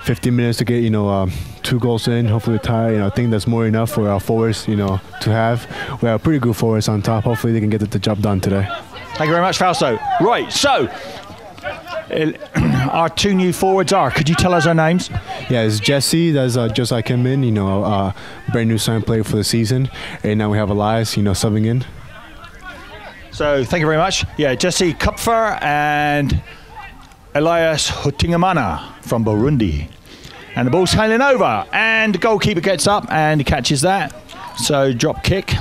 15 minutes to get, 2 2 goals in, hopefully a tie. I think that's more enough for our forwards, to have. We have pretty good forwards on top. Hopefully they can get the job done today. Thank you very much, Fausto. Right, so our 2 new forwards are, could you tell us our names? Yeah, it's Jesse, that's just like him in, brand new sign player for the season. And now we have Elias, subbing in. So thank you very much. Yeah, Jesse Kupfer and Elias Hutingamana from Burundi. And the ball's sailing over, and the goalkeeper gets up and he catches that. So drop kick.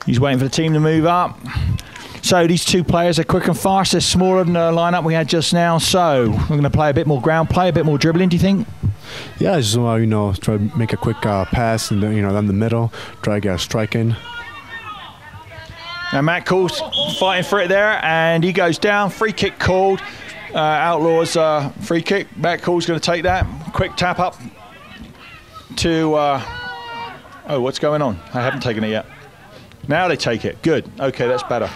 He's waiting for the team to move up. So these 2 players are quick and fast. They're smaller than the lineup we had just now. So we're going to play a bit more ground play, a bit more dribbling, do you think? Yeah, I just want to, try to make a quick pass and, down the middle, try to get a strike in. And Matt Cool's fighting for it there, and he goes down. Free kick called. Outlaws free kick. Matt Cool's going to take that. Quick tap up to... oh, what's going on? I haven't taken it yet. Now they take it. Good. Okay, that's better.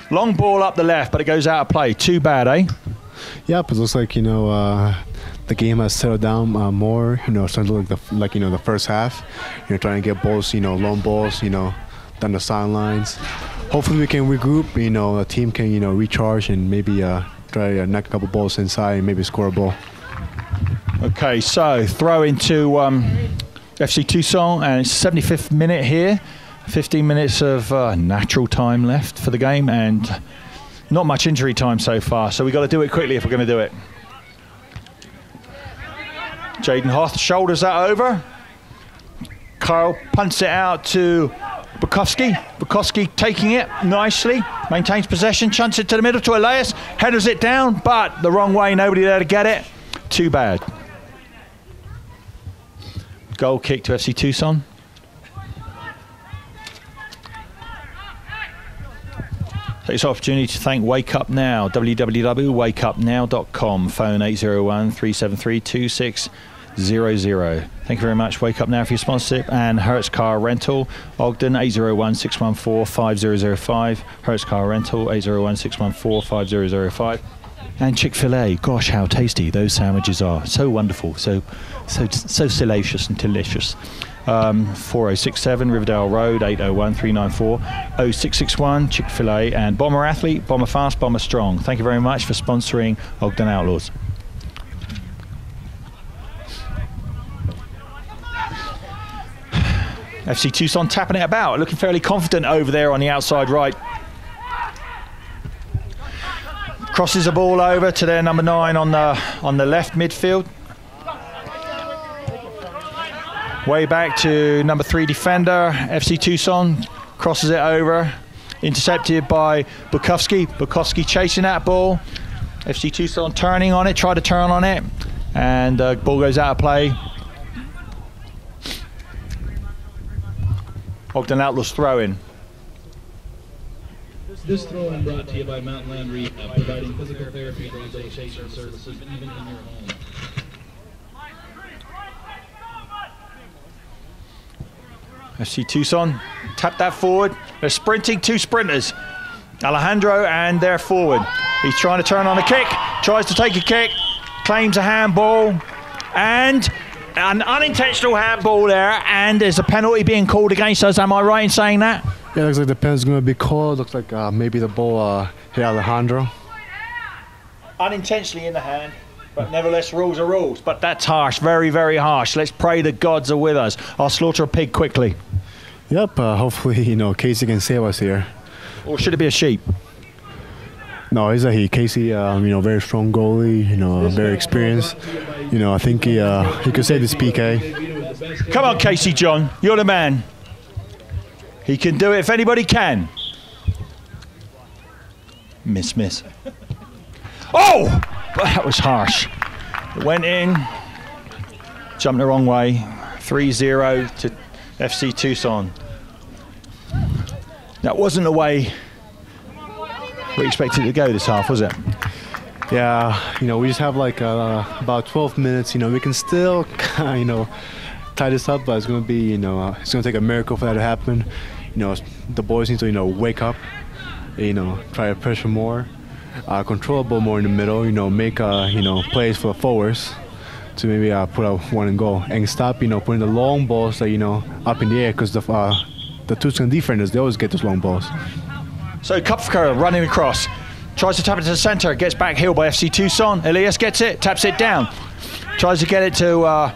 Long ball up the left, but it goes out of play. Too bad, eh? Yep, it looks like, the game has settled down more. Starting to look the first half. Trying to get balls, long balls, down the sidelines. Hopefully we can regroup. The team can, recharge and maybe try to knock a couple balls inside and maybe score a ball. Okay, so throw into FC TUCSON, and it's 75th minute here. 15 minutes of natural time left for the game, and not much injury time so far, so we've got to do it quickly if we're going to do it. Jaden Hoth shoulders that over. Carl punts it out to Bukowski. Bukowski taking it nicely, maintains possession, chunks it to the middle to Elias, headers it down, but the wrong way, nobody there to get it. Too bad. Goal kick to FC TUCSON. Take this opportunity to thank Wake Up Now, www.wakeupnow.com, phone 801-373-2600. Thank you very much, Wake Up Now, for your sponsorship, and Hertz Car Rental, Ogden, 801-614-5005, Hertz Car Rental, 801-614-5005. And Chick-fil-A, gosh, how tasty those sandwiches are. So wonderful, so salacious and delicious. 4067 Riverdale Road, 801-394-0661, Chick-fil-A, and Bomber Athlete, Bomber Fast, Bomber Strong. Thank you very much for sponsoring Ogden Outlaws. FC TUCSON tapping it about, looking fairly confident over there on the outside right. Crosses the ball over to their number 9 on the left midfield. Way back to number 3 defender, FC TUCSON, crosses it over, intercepted by Bukowski. Bukowski chasing that ball. FC TUCSON turning on it, try to turn on it, and ball goes out of play. Ogden Outlaws throw in. This throw-in brought to you by Mountain Land Rehab, providing physical therapy and rehabilitation services even in your home. FC TUCSON tap that forward. They're sprinting, 2 sprinters, Alejandro and their forward. He's trying to turn on a kick, tries to take a kick, claims a handball, and an unintentional handball there, and there's a penalty being called against us. Am I right in saying that? Yeah, looks like the penalty's going to be called. Looks like maybe the ball hit Alejandro. Unintentionally in the hand, but nevertheless rules are rules. But that's harsh, very, very harsh. Let's pray the gods are with us. I'll slaughter a pig quickly. Yep, hopefully, Casey can save us here. Or should it be a sheep? No, he's a he. Casey, very strong goalie, very experienced. I think he could save this PK. Come on, Casey John, you're the man. He can do it if anybody can. Miss. Oh! That was harsh. It went in, jumped the wrong way. 3-0 to FC TUCSON. That wasn't the way we expected it to go this half, was it? Yeah, we just have like about 12 minutes. We can still, tie this up, but it's going to be, it's going to take a miracle for that to happen. The boys need to, wake up, try to pressure more, control the ball more in the middle, make, plays for the forwards. to maybe put a one and goal and stop, putting the long balls that, up in the air, because the TUCSON defenders, they always get those long balls. So Kupfer running across, tries to tap it to the center, gets back heel by FC TUCSON. Elias gets it, taps it down, tries to get it to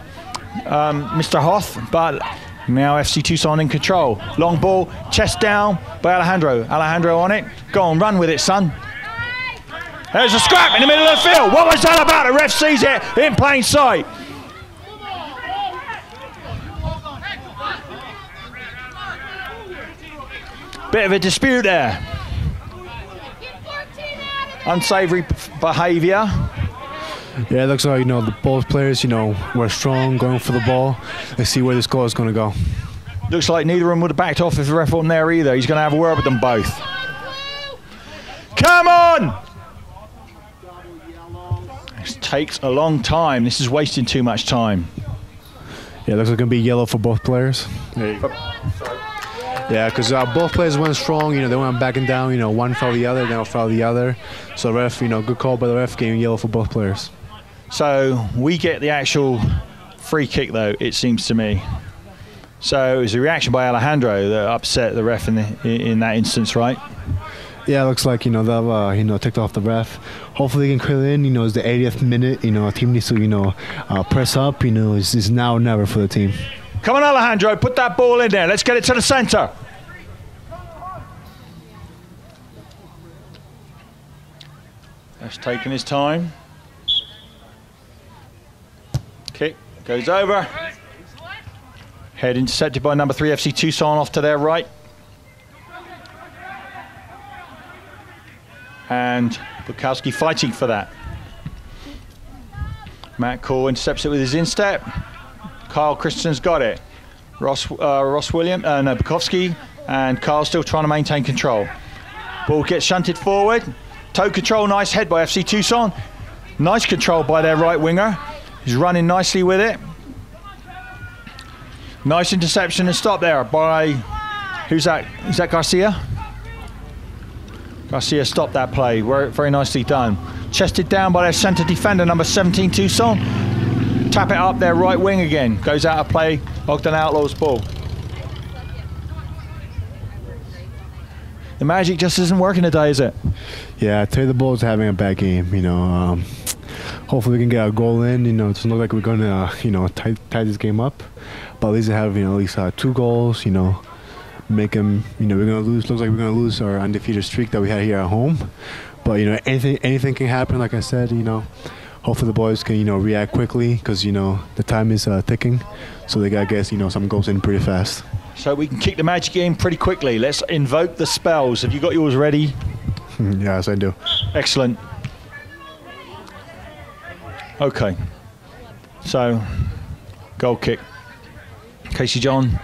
Mr. Hoth, but now FC TUCSON in control. Long ball, chest down by Alejandro. Alejandro on it. Go on, run with it, son. There's a scrap in the middle of the field. What was that about? The ref sees it in plain sight. Bit of a dispute there. Unsavory behavior. Yeah, it looks like, both players, were strong, going for the ball. Let's see where this goal is going to go. Looks like neither of them would have backed off if the ref wasn't there either. He's going to have a word with them both. Come on! This takes a long time. This is wasting too much time. Yeah, it looks like it's going to be yellow for both players. Yeah, because both players went strong. They went backing down. One fouled the other, then fouled the other. So the ref, good call by the ref, getting yellow for both players. So we get the actual free kick, though, it seems to me. So it was a reaction by Alejandro that upset the ref in that instance, right? Yeah, it looks like, they've, ticked off the ref. Hopefully they can clear it in. It's the 80th minute. A team needs to, press up. It's now or never for the team. Come on, Alejandro, put that ball in there. Let's get it to the center. That's taking his time. Kick goes over. Head intercepted by number 3 FC TUCSON off to their right. And Bukowski fighting for that. Matt Cole intercepts it with his instep. Kyle Christensen's got it. Bukowski and Kyle still trying to maintain control. Ball gets shunted forward. Toe control, nice head by FC TUCSON. Nice control by their right winger. He's running nicely with it. Nice interception and stop there by, who's that? Is that Garcia? Garcia stopped that play, very nicely done. Chested down by their centre defender, number 17, TUCSON. Tap it up their right wing again. Goes out of play, Ogden Outlaws ball. The magic just isn't working today, is it? Yeah, I tell you, the Bulls are having a bad game. Hopefully we can get a goal in. It doesn't look like we're going to, tie this game up. But at least have, at least 2 goals, make them, we're going to lose. Looks like we're going to lose our undefeated streak that we had here at home. But, anything can happen, like I said, Hopefully the boys can, react quickly because, the time is ticking. So they got to get, some goals in pretty fast. So we can kick the magic game pretty quickly. Let's invoke the spells. Have you got yours ready? Yes, I do. Excellent. Okay. So, goal kick. Casey John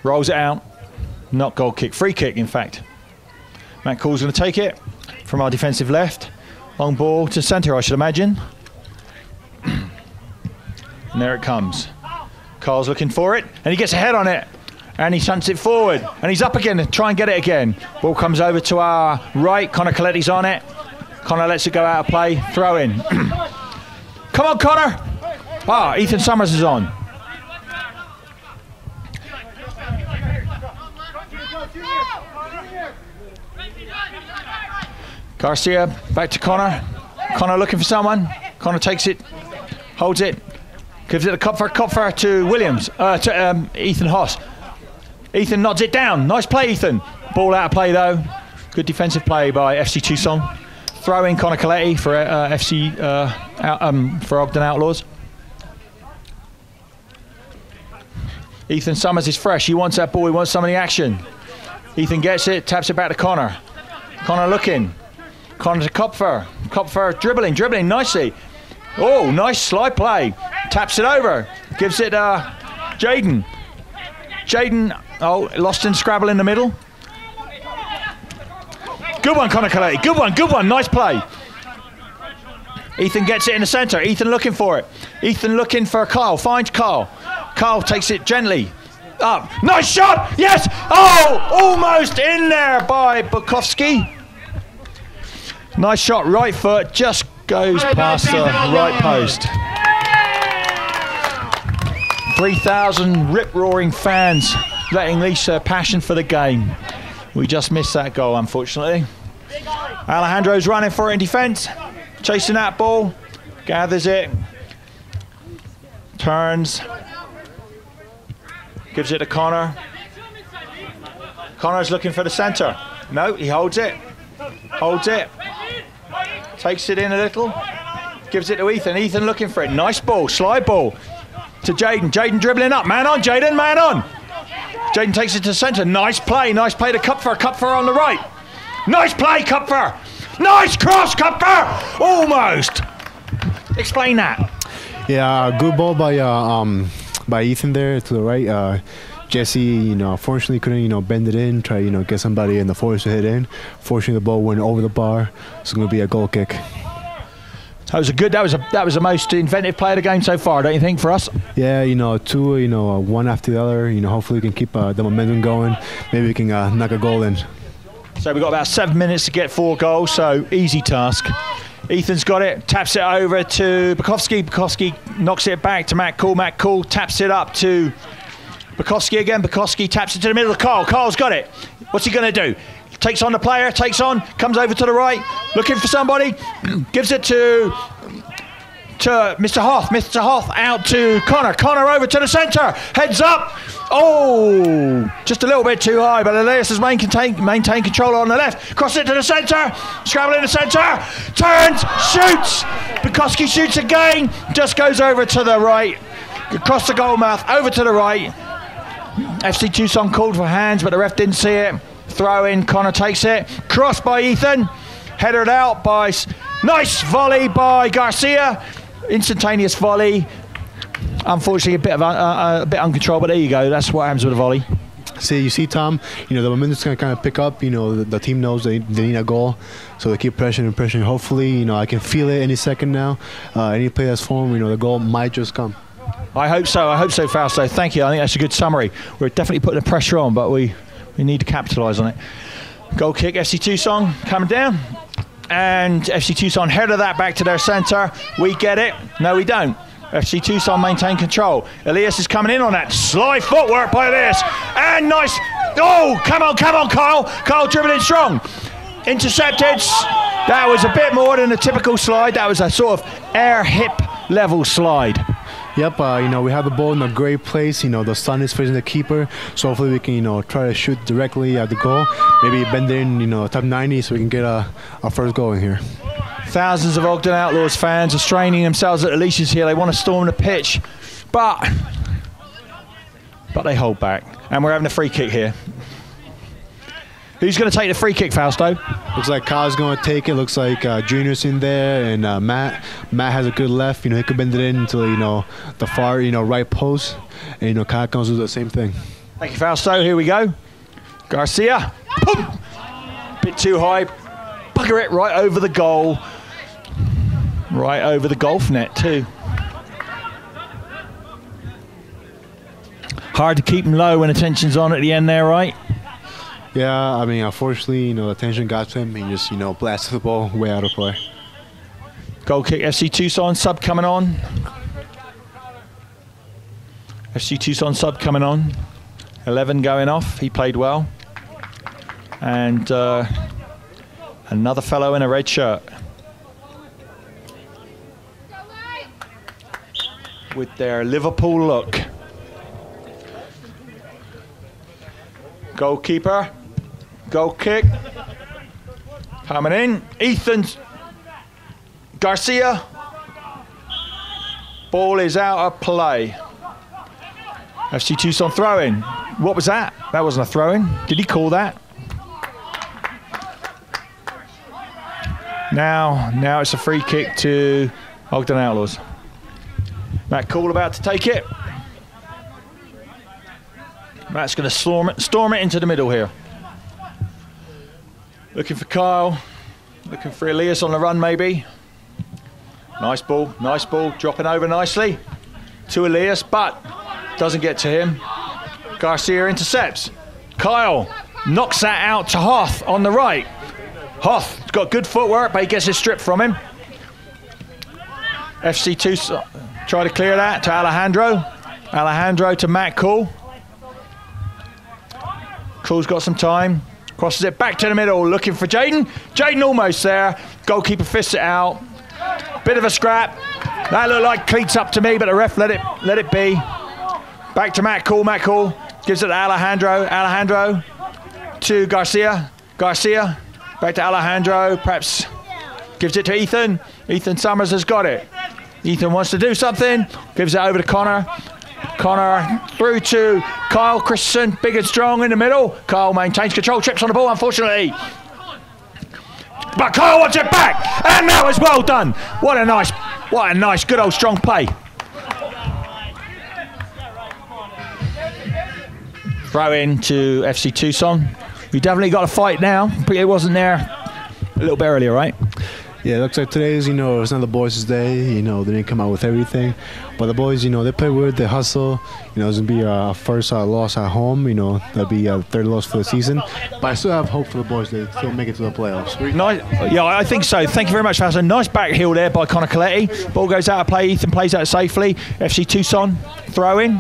rolls it out. Not goal kick. Free kick, in fact. Matt Cole's going to take it from our defensive left. Long ball to centre, I should imagine. And there it comes. Carl's looking for it, and he gets a head on it. And he shunts it forward. And he's up again to try and get it again. Ball comes over to our right. Connor Coletti's on it. Connor lets it go out of play. Throw in. Come on, Connor. Ah, Ethan Summers is on. Garcia back to Connor. Connor looking for someone. Connor takes it, holds it, gives it a Kopfer to Williams, to Ethan Hoss. Ethan nods it down. Nice play, Ethan. Ball out of play though. Good defensive play by FC TUCSON. Throw in Connor Coletti for for Ogden Outlaws. Ethan Summers is fresh. He wants that ball. He wants some of the action. Ethan gets it, taps it back to Connor. Connor looking. Connor to Kopfer. Kopfer dribbling nicely. Oh, nice slide play. Taps it over. Gives it Jaden. Jaden, lost in Scrabble in the middle. Good one, Connor Coletti. Good one. Nice play. Ethan gets it in the centre. Ethan looking for it. Ethan looking for Kyle. Finds Kyle. Kyle takes it gently. Up. Nice shot. Yes. Oh, almost in there by Bukowski. Nice shot. Right foot. Just Goes past the right post. 3,000 rip-roaring fans letting loose their passion for the game. We just missed that goal, unfortunately. Alejandro's running for it in defence, chasing that ball, gathers it, turns, gives it to Connor. Connor's looking for the centre. No, he holds it, takes it in a little, gives it to Ethan. Ethan looking for it. Nice ball, slide ball to Jaden. Jaden dribbling up. Man on, Jaden, man on. Jaden takes it to the centre. Nice play to Kupfer. Kupfer on the right. Nice play, Kupfer. Nice cross, Kupfer. Almost. Explain that. Yeah, good ball by Ethan there to the right. Jesse, fortunately couldn't, bend it in, try, get somebody in the force to hit in. Fortunately, the ball went over the bar, so it's going to be a goal kick. That was the most inventive play of the game so far, don't you think, for us? Yeah, two, one after the other. Hopefully we can keep the momentum going. Maybe we can knock a goal in. So we've got about 7 minutes to get 4 goals, so easy task. Ethan's got it, taps it over to Bukowski. Bukowski knocks it back to Matt Cool. Matt Cool taps it up to Bukowski again. Bukowski taps it to the middle of Kyle. Kyle's got it. What's he going to do? Takes on the player, comes over to the right, looking for somebody, gives it to Mr. Hoth. Mr. Hoth out to Connor. Connor over to the centre, heads up. Oh, just a little bit too high, but Elias has maintained control on the left. Cross it to the centre, scramble in the centre, turns, shoots. Bukowski shoots again, just goes over to the right, across the goal mouth, over to the right. FC TUCSON called for hands, but the ref didn't see it. Throw in, Connor takes it. Cross by Ethan. Headed out by... Nice volley by Garcia. Instantaneous volley. Unfortunately, a bit uncontrolled, but there you go. That's what happens with a volley. You see, Tom, the momentum's going to kind of pick up. The team knows they need a goal, so they keep pressuring. Hopefully, I can feel it any second now. Any play that's formed, the goal might just come. I hope so, Fausto. Thank you. I think that's a good summary. We're definitely putting the pressure on, but we need to capitalise on it. Goal kick, FC TUCSON coming down. And FC TUCSON header that back to their centre. We get it. No, we don't. FC TUCSON maintain control. Elias is coming in on that. Slide footwork by Elias. And nice. Oh, come on, Kyle. Kyle dribbling strong. Intercepted. That was a bit more than a typical slide. That was a sort of air hip level slide. Yep, we have the ball in a great place. The sun is facing the keeper, so hopefully we can, try to shoot directly at the goal. Maybe bend it in, top 90, so we can get our first goal in here. Thousands of Ogden Outlaws fans are straining themselves at the leashes here. They want to storm the pitch, but they hold back. And we're having a free kick here. Who's going to take the free kick, Fausto? Looks like Kyle's going to take it. Looks like Junior's in there, and Matt. Matt has a good left. He could bend it in into the far right post, and Kyle comes with the same thing. Thank you, Fausto. Here we go. Garcia. Boom. Bit too high. Bugger it right over the goal. Right over the golf net too. Hard to keep him low when the tension's on at the end there, right? Yeah, unfortunately, the tension got to him. He just, blasted the ball way out of play. Goal kick, FC TUCSON sub coming on. FC TUCSON sub coming on. 11 going off. He played well. And another fellow in a red shirt. With their Liverpool look. Goalkeeper. Goal kick. Coming in. Ethan's. Garcia. Ball is out of play. FC TUCSON throw-in. What was that? That wasn't a throw-in. Did he call that? Now it's a free kick to Ogden Outlaws. Matt Cool about to take it. Matt's going to storm it into the middle here. Looking for Kyle. Looking for Elias on the run maybe. Nice ball, dropping over nicely to Elias, but doesn't get to him. Garcia intercepts. Kyle knocks that out to Hoth on the right. Hoth got good footwork, but he gets it stripped from him. FC Tucson try to clear that to Alejandro. Alejandro to Matt Cool. Cool's got some time. Crosses it back to the middle, looking for Jaden. Jaden almost there. Goalkeeper fists it out. Bit of a scrap. That looked like cleats up to me, but the ref let it be. Back to Matt Cool. Matt Cool gives it to Alejandro. Alejandro to Garcia. Garcia back to Alejandro. Perhaps gives it to Ethan. Ethan Summers has got it. Ethan wants to do something. Gives it over to Connor. Connor through to Kyle Christensen, big and strong in the middle. Kyle maintains control, trips on the ball, unfortunately. But Kyle wants it back, and that was well done. What a nice, good old strong play. Throw in to FC Tucson. We definitely got a fight now, but it wasn't there a little bit earlier, right? Yeah, it looks like today's, it's not the boys' day. They didn't come out with everything. But the boys, they play with, they hustle. It's going to be a first loss at home. That'll be a third loss for the season. But I still have hope for the boys to still make it to the playoffs. Nice. Yeah, I think so. Thank you very much, Fausto. Nice back heel there by Connor Coletti. Ball goes out of play. Ethan plays out safely. FC Tucson throw in.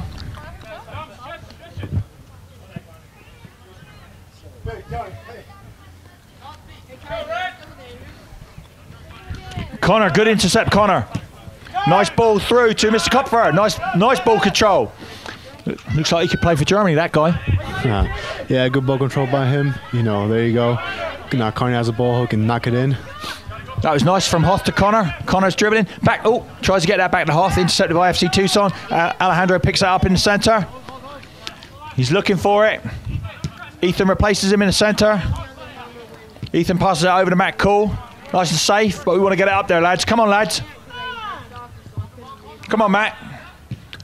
Connor, good intercept, Connor. Nice ball through to Mr. Kopfer. Nice ball control. Looks like he could play for Germany, that guy. Yeah, good ball control by him. There you go. Now Connor has a ball, who can knock it in. That was nice from Hoth to Connor. Connor's dribbling. Back, tries to get that back to Hoth. Intercepted by FC Tucson. Alejandro picks it up in the centre. He's looking for it. Ethan replaces him in the centre. Ethan passes it over to Matt Cool. Nice and safe, but we want to get it up there, lads. Come on, lads. Come on, Matt.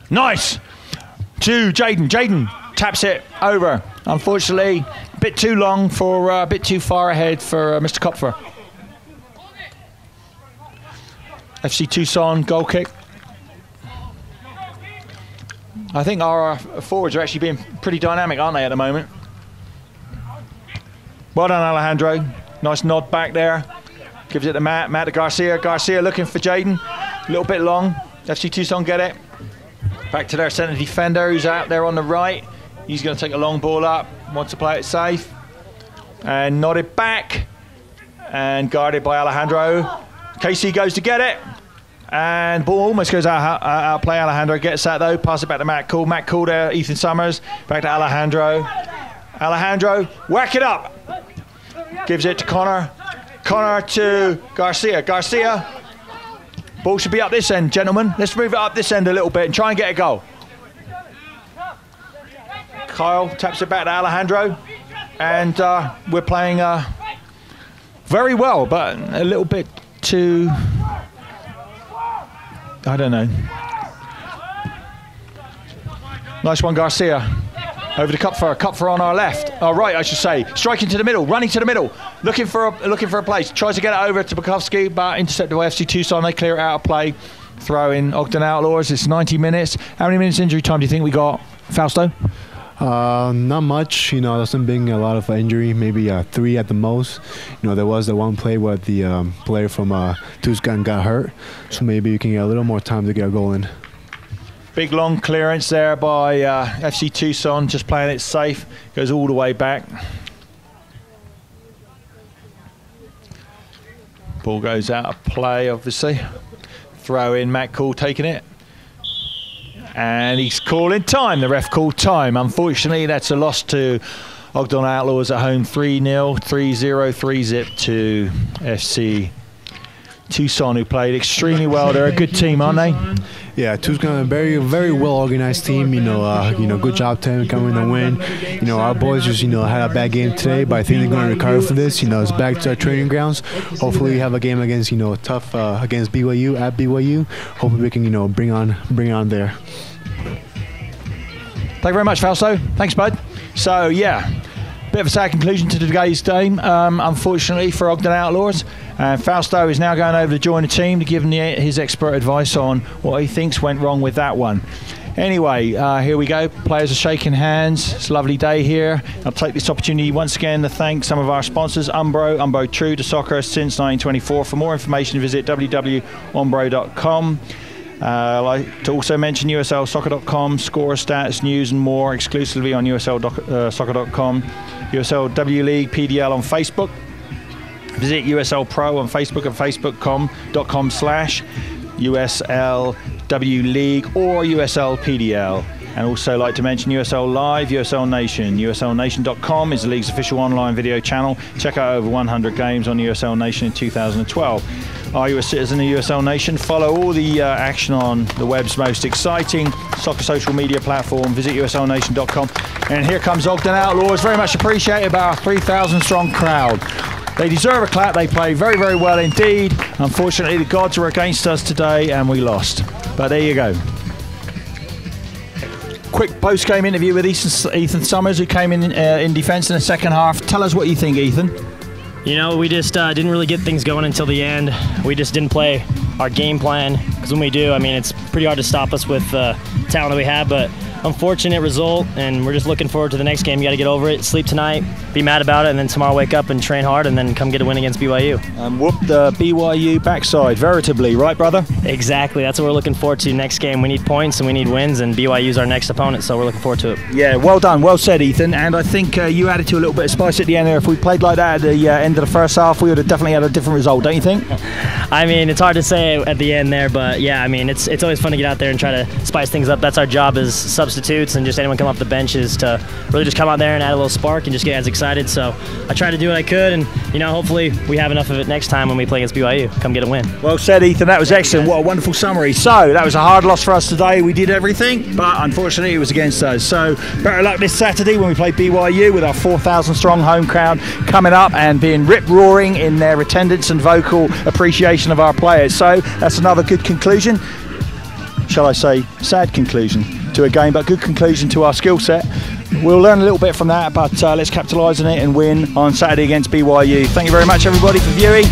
Nice. To Jaden. Jaden taps it over. Unfortunately, a bit too long for, a bit too far ahead for Mr. Kopfer. FC Tucson goal kick. I think our forwards are actually being pretty dynamic, aren't they, at the moment? Well done, Alejandro. Nice nod back there. Gives it to Matt. Matt to Garcia. Garcia looking for Jaden. A little bit long. FC Tucson get it. Back to their centre defender who's out there on the right. He's going to take a long ball up. Wants to play it safe. And nodded back. And guarded by Alejandro. KC goes to get it. And ball almost goes out play. Alejandro gets that though. Pass it back to Matt Cool. Matt Cool there. Ethan Summers. Back to Alejandro. Alejandro. Whack it up. Gives it to Connor. Connor to Garcia. Garcia. Ball should be up this end, gentlemen. Let's move it up this end a little bit and try and get a goal. Kyle taps it back to Alejandro. And we're playing very well, but a little bit too... I don't know. Nice one, Garcia. Over to Kupfer on our left, our right, I should say. Striking to the middle, running to the middle, looking for a place. Tries to get it over to Bukowski, but intercepted by FC Tucson. They clear it out of play. Throw in Ogden Outlaws. It's 90 minutes. How many minutes injury time do you think we got, Fausto? Not much. Doesn't bring a lot of injury. Maybe 3 at the most. There was the one play where the player from TUCSON got hurt, so maybe you can get a little more time to get a goal in. Big long clearance there by FC Tucson, just playing it safe. Goes all the way back. Ball goes out of play, obviously. Throw in, Matt Cool taking it. And he's calling time. The ref called time. Unfortunately, that's a loss to Ogden Outlaws at home. 3-0, 3-0, 3-zip to FC Tucson, who played extremely well. They're a good team, aren't they? Yeah, Tucson, a very, very well organized team. Good job to them coming to win. Our boys just had a bad game today, but I think they're going to recover for this. It's back to our training grounds. Hopefully, we have a game against tough against BYU at BYU. Hopefully, we can bring on there. Thank you very much, Fausto. Thanks, bud. So yeah, bit of a sad conclusion to today's game, unfortunately for Ogden Outlaws. Fausto is now going over to join the team to give him his expert advice on what he thinks went wrong with that one. Anyway, here we go. Players are shaking hands. It's a lovely day here. I'll take this opportunity once again to thank some of our sponsors. Umbro true to soccer since 1924. For more information, visit www.umbro.com. I'd like to also mention USLsoccer.com, score stats, news and more exclusively on USLsoccer.com. USL W League PDL on Facebook. Visit USL Pro on Facebook at facebook.com/USL W League or USL PDL. And also like to mention USL Live, USL Nation. USLNation.com is the league's official online video channel. Check out over 100 games on USL Nation in 2012. Are you a citizen of USL Nation? Follow all the action on the web's most exciting soccer social media platform. Visit USLNation.com. And here comes Ogden Outlaws. Very much appreciated by our 3,000 strong crowd. They deserve a clap. They play very, very well indeed. Unfortunately, the gods were against us today and we lost. But there you go. Quick post-game interview with Ethan Summers, who came in defence in the second half. Tell us what you think, Ethan. You know, we just didn't really get things going until the end. We just didn't play our game plan, because when we do, I mean, it's pretty hard to stop us with the talent that we have, but unfortunate result, and we're just looking forward to the next game. You got to get over it, sleep tonight, be mad about it, and then tomorrow wake up and train hard, and then come get a win against BYU. And whoop the BYU backside, veritably, right, brother? Exactly. That's what we're looking forward to next game. We need points and we need wins, and BYU's our next opponent, so we're looking forward to it. Yeah, well done, well said, Ethan. And I think you added to a little bit of spice at the end there. If we played like that at the end of the first half, we would have definitely had a different result, don't you think? I mean, it's hard to say at the end there, but yeah, I mean, it's always fun to get out there and try to spice things up. That's our job as substitutes and just anyone come off the bench, is to really just come out there and add a little spark and just get guys excited. So I tried to do what I could, and you know, hopefully we have enough of it next time when we play against BYU. Come get a win. Well said, Ethan. That was excellent. What a wonderful summary. So that was a hard loss for us today. We did everything, but unfortunately it was against us. So better luck this Saturday when we play BYU with our 4,000 strong home crowd coming up and being rip-roaring in their attendance and vocal appreciation of our players. So that's another good conclusion. Shall I say sad conclusion to a game, but good conclusion to our skill set. We'll learn a little bit from that, but let's capitalise on it and win on Saturday against BYU. Thank you very much, everybody, for viewing.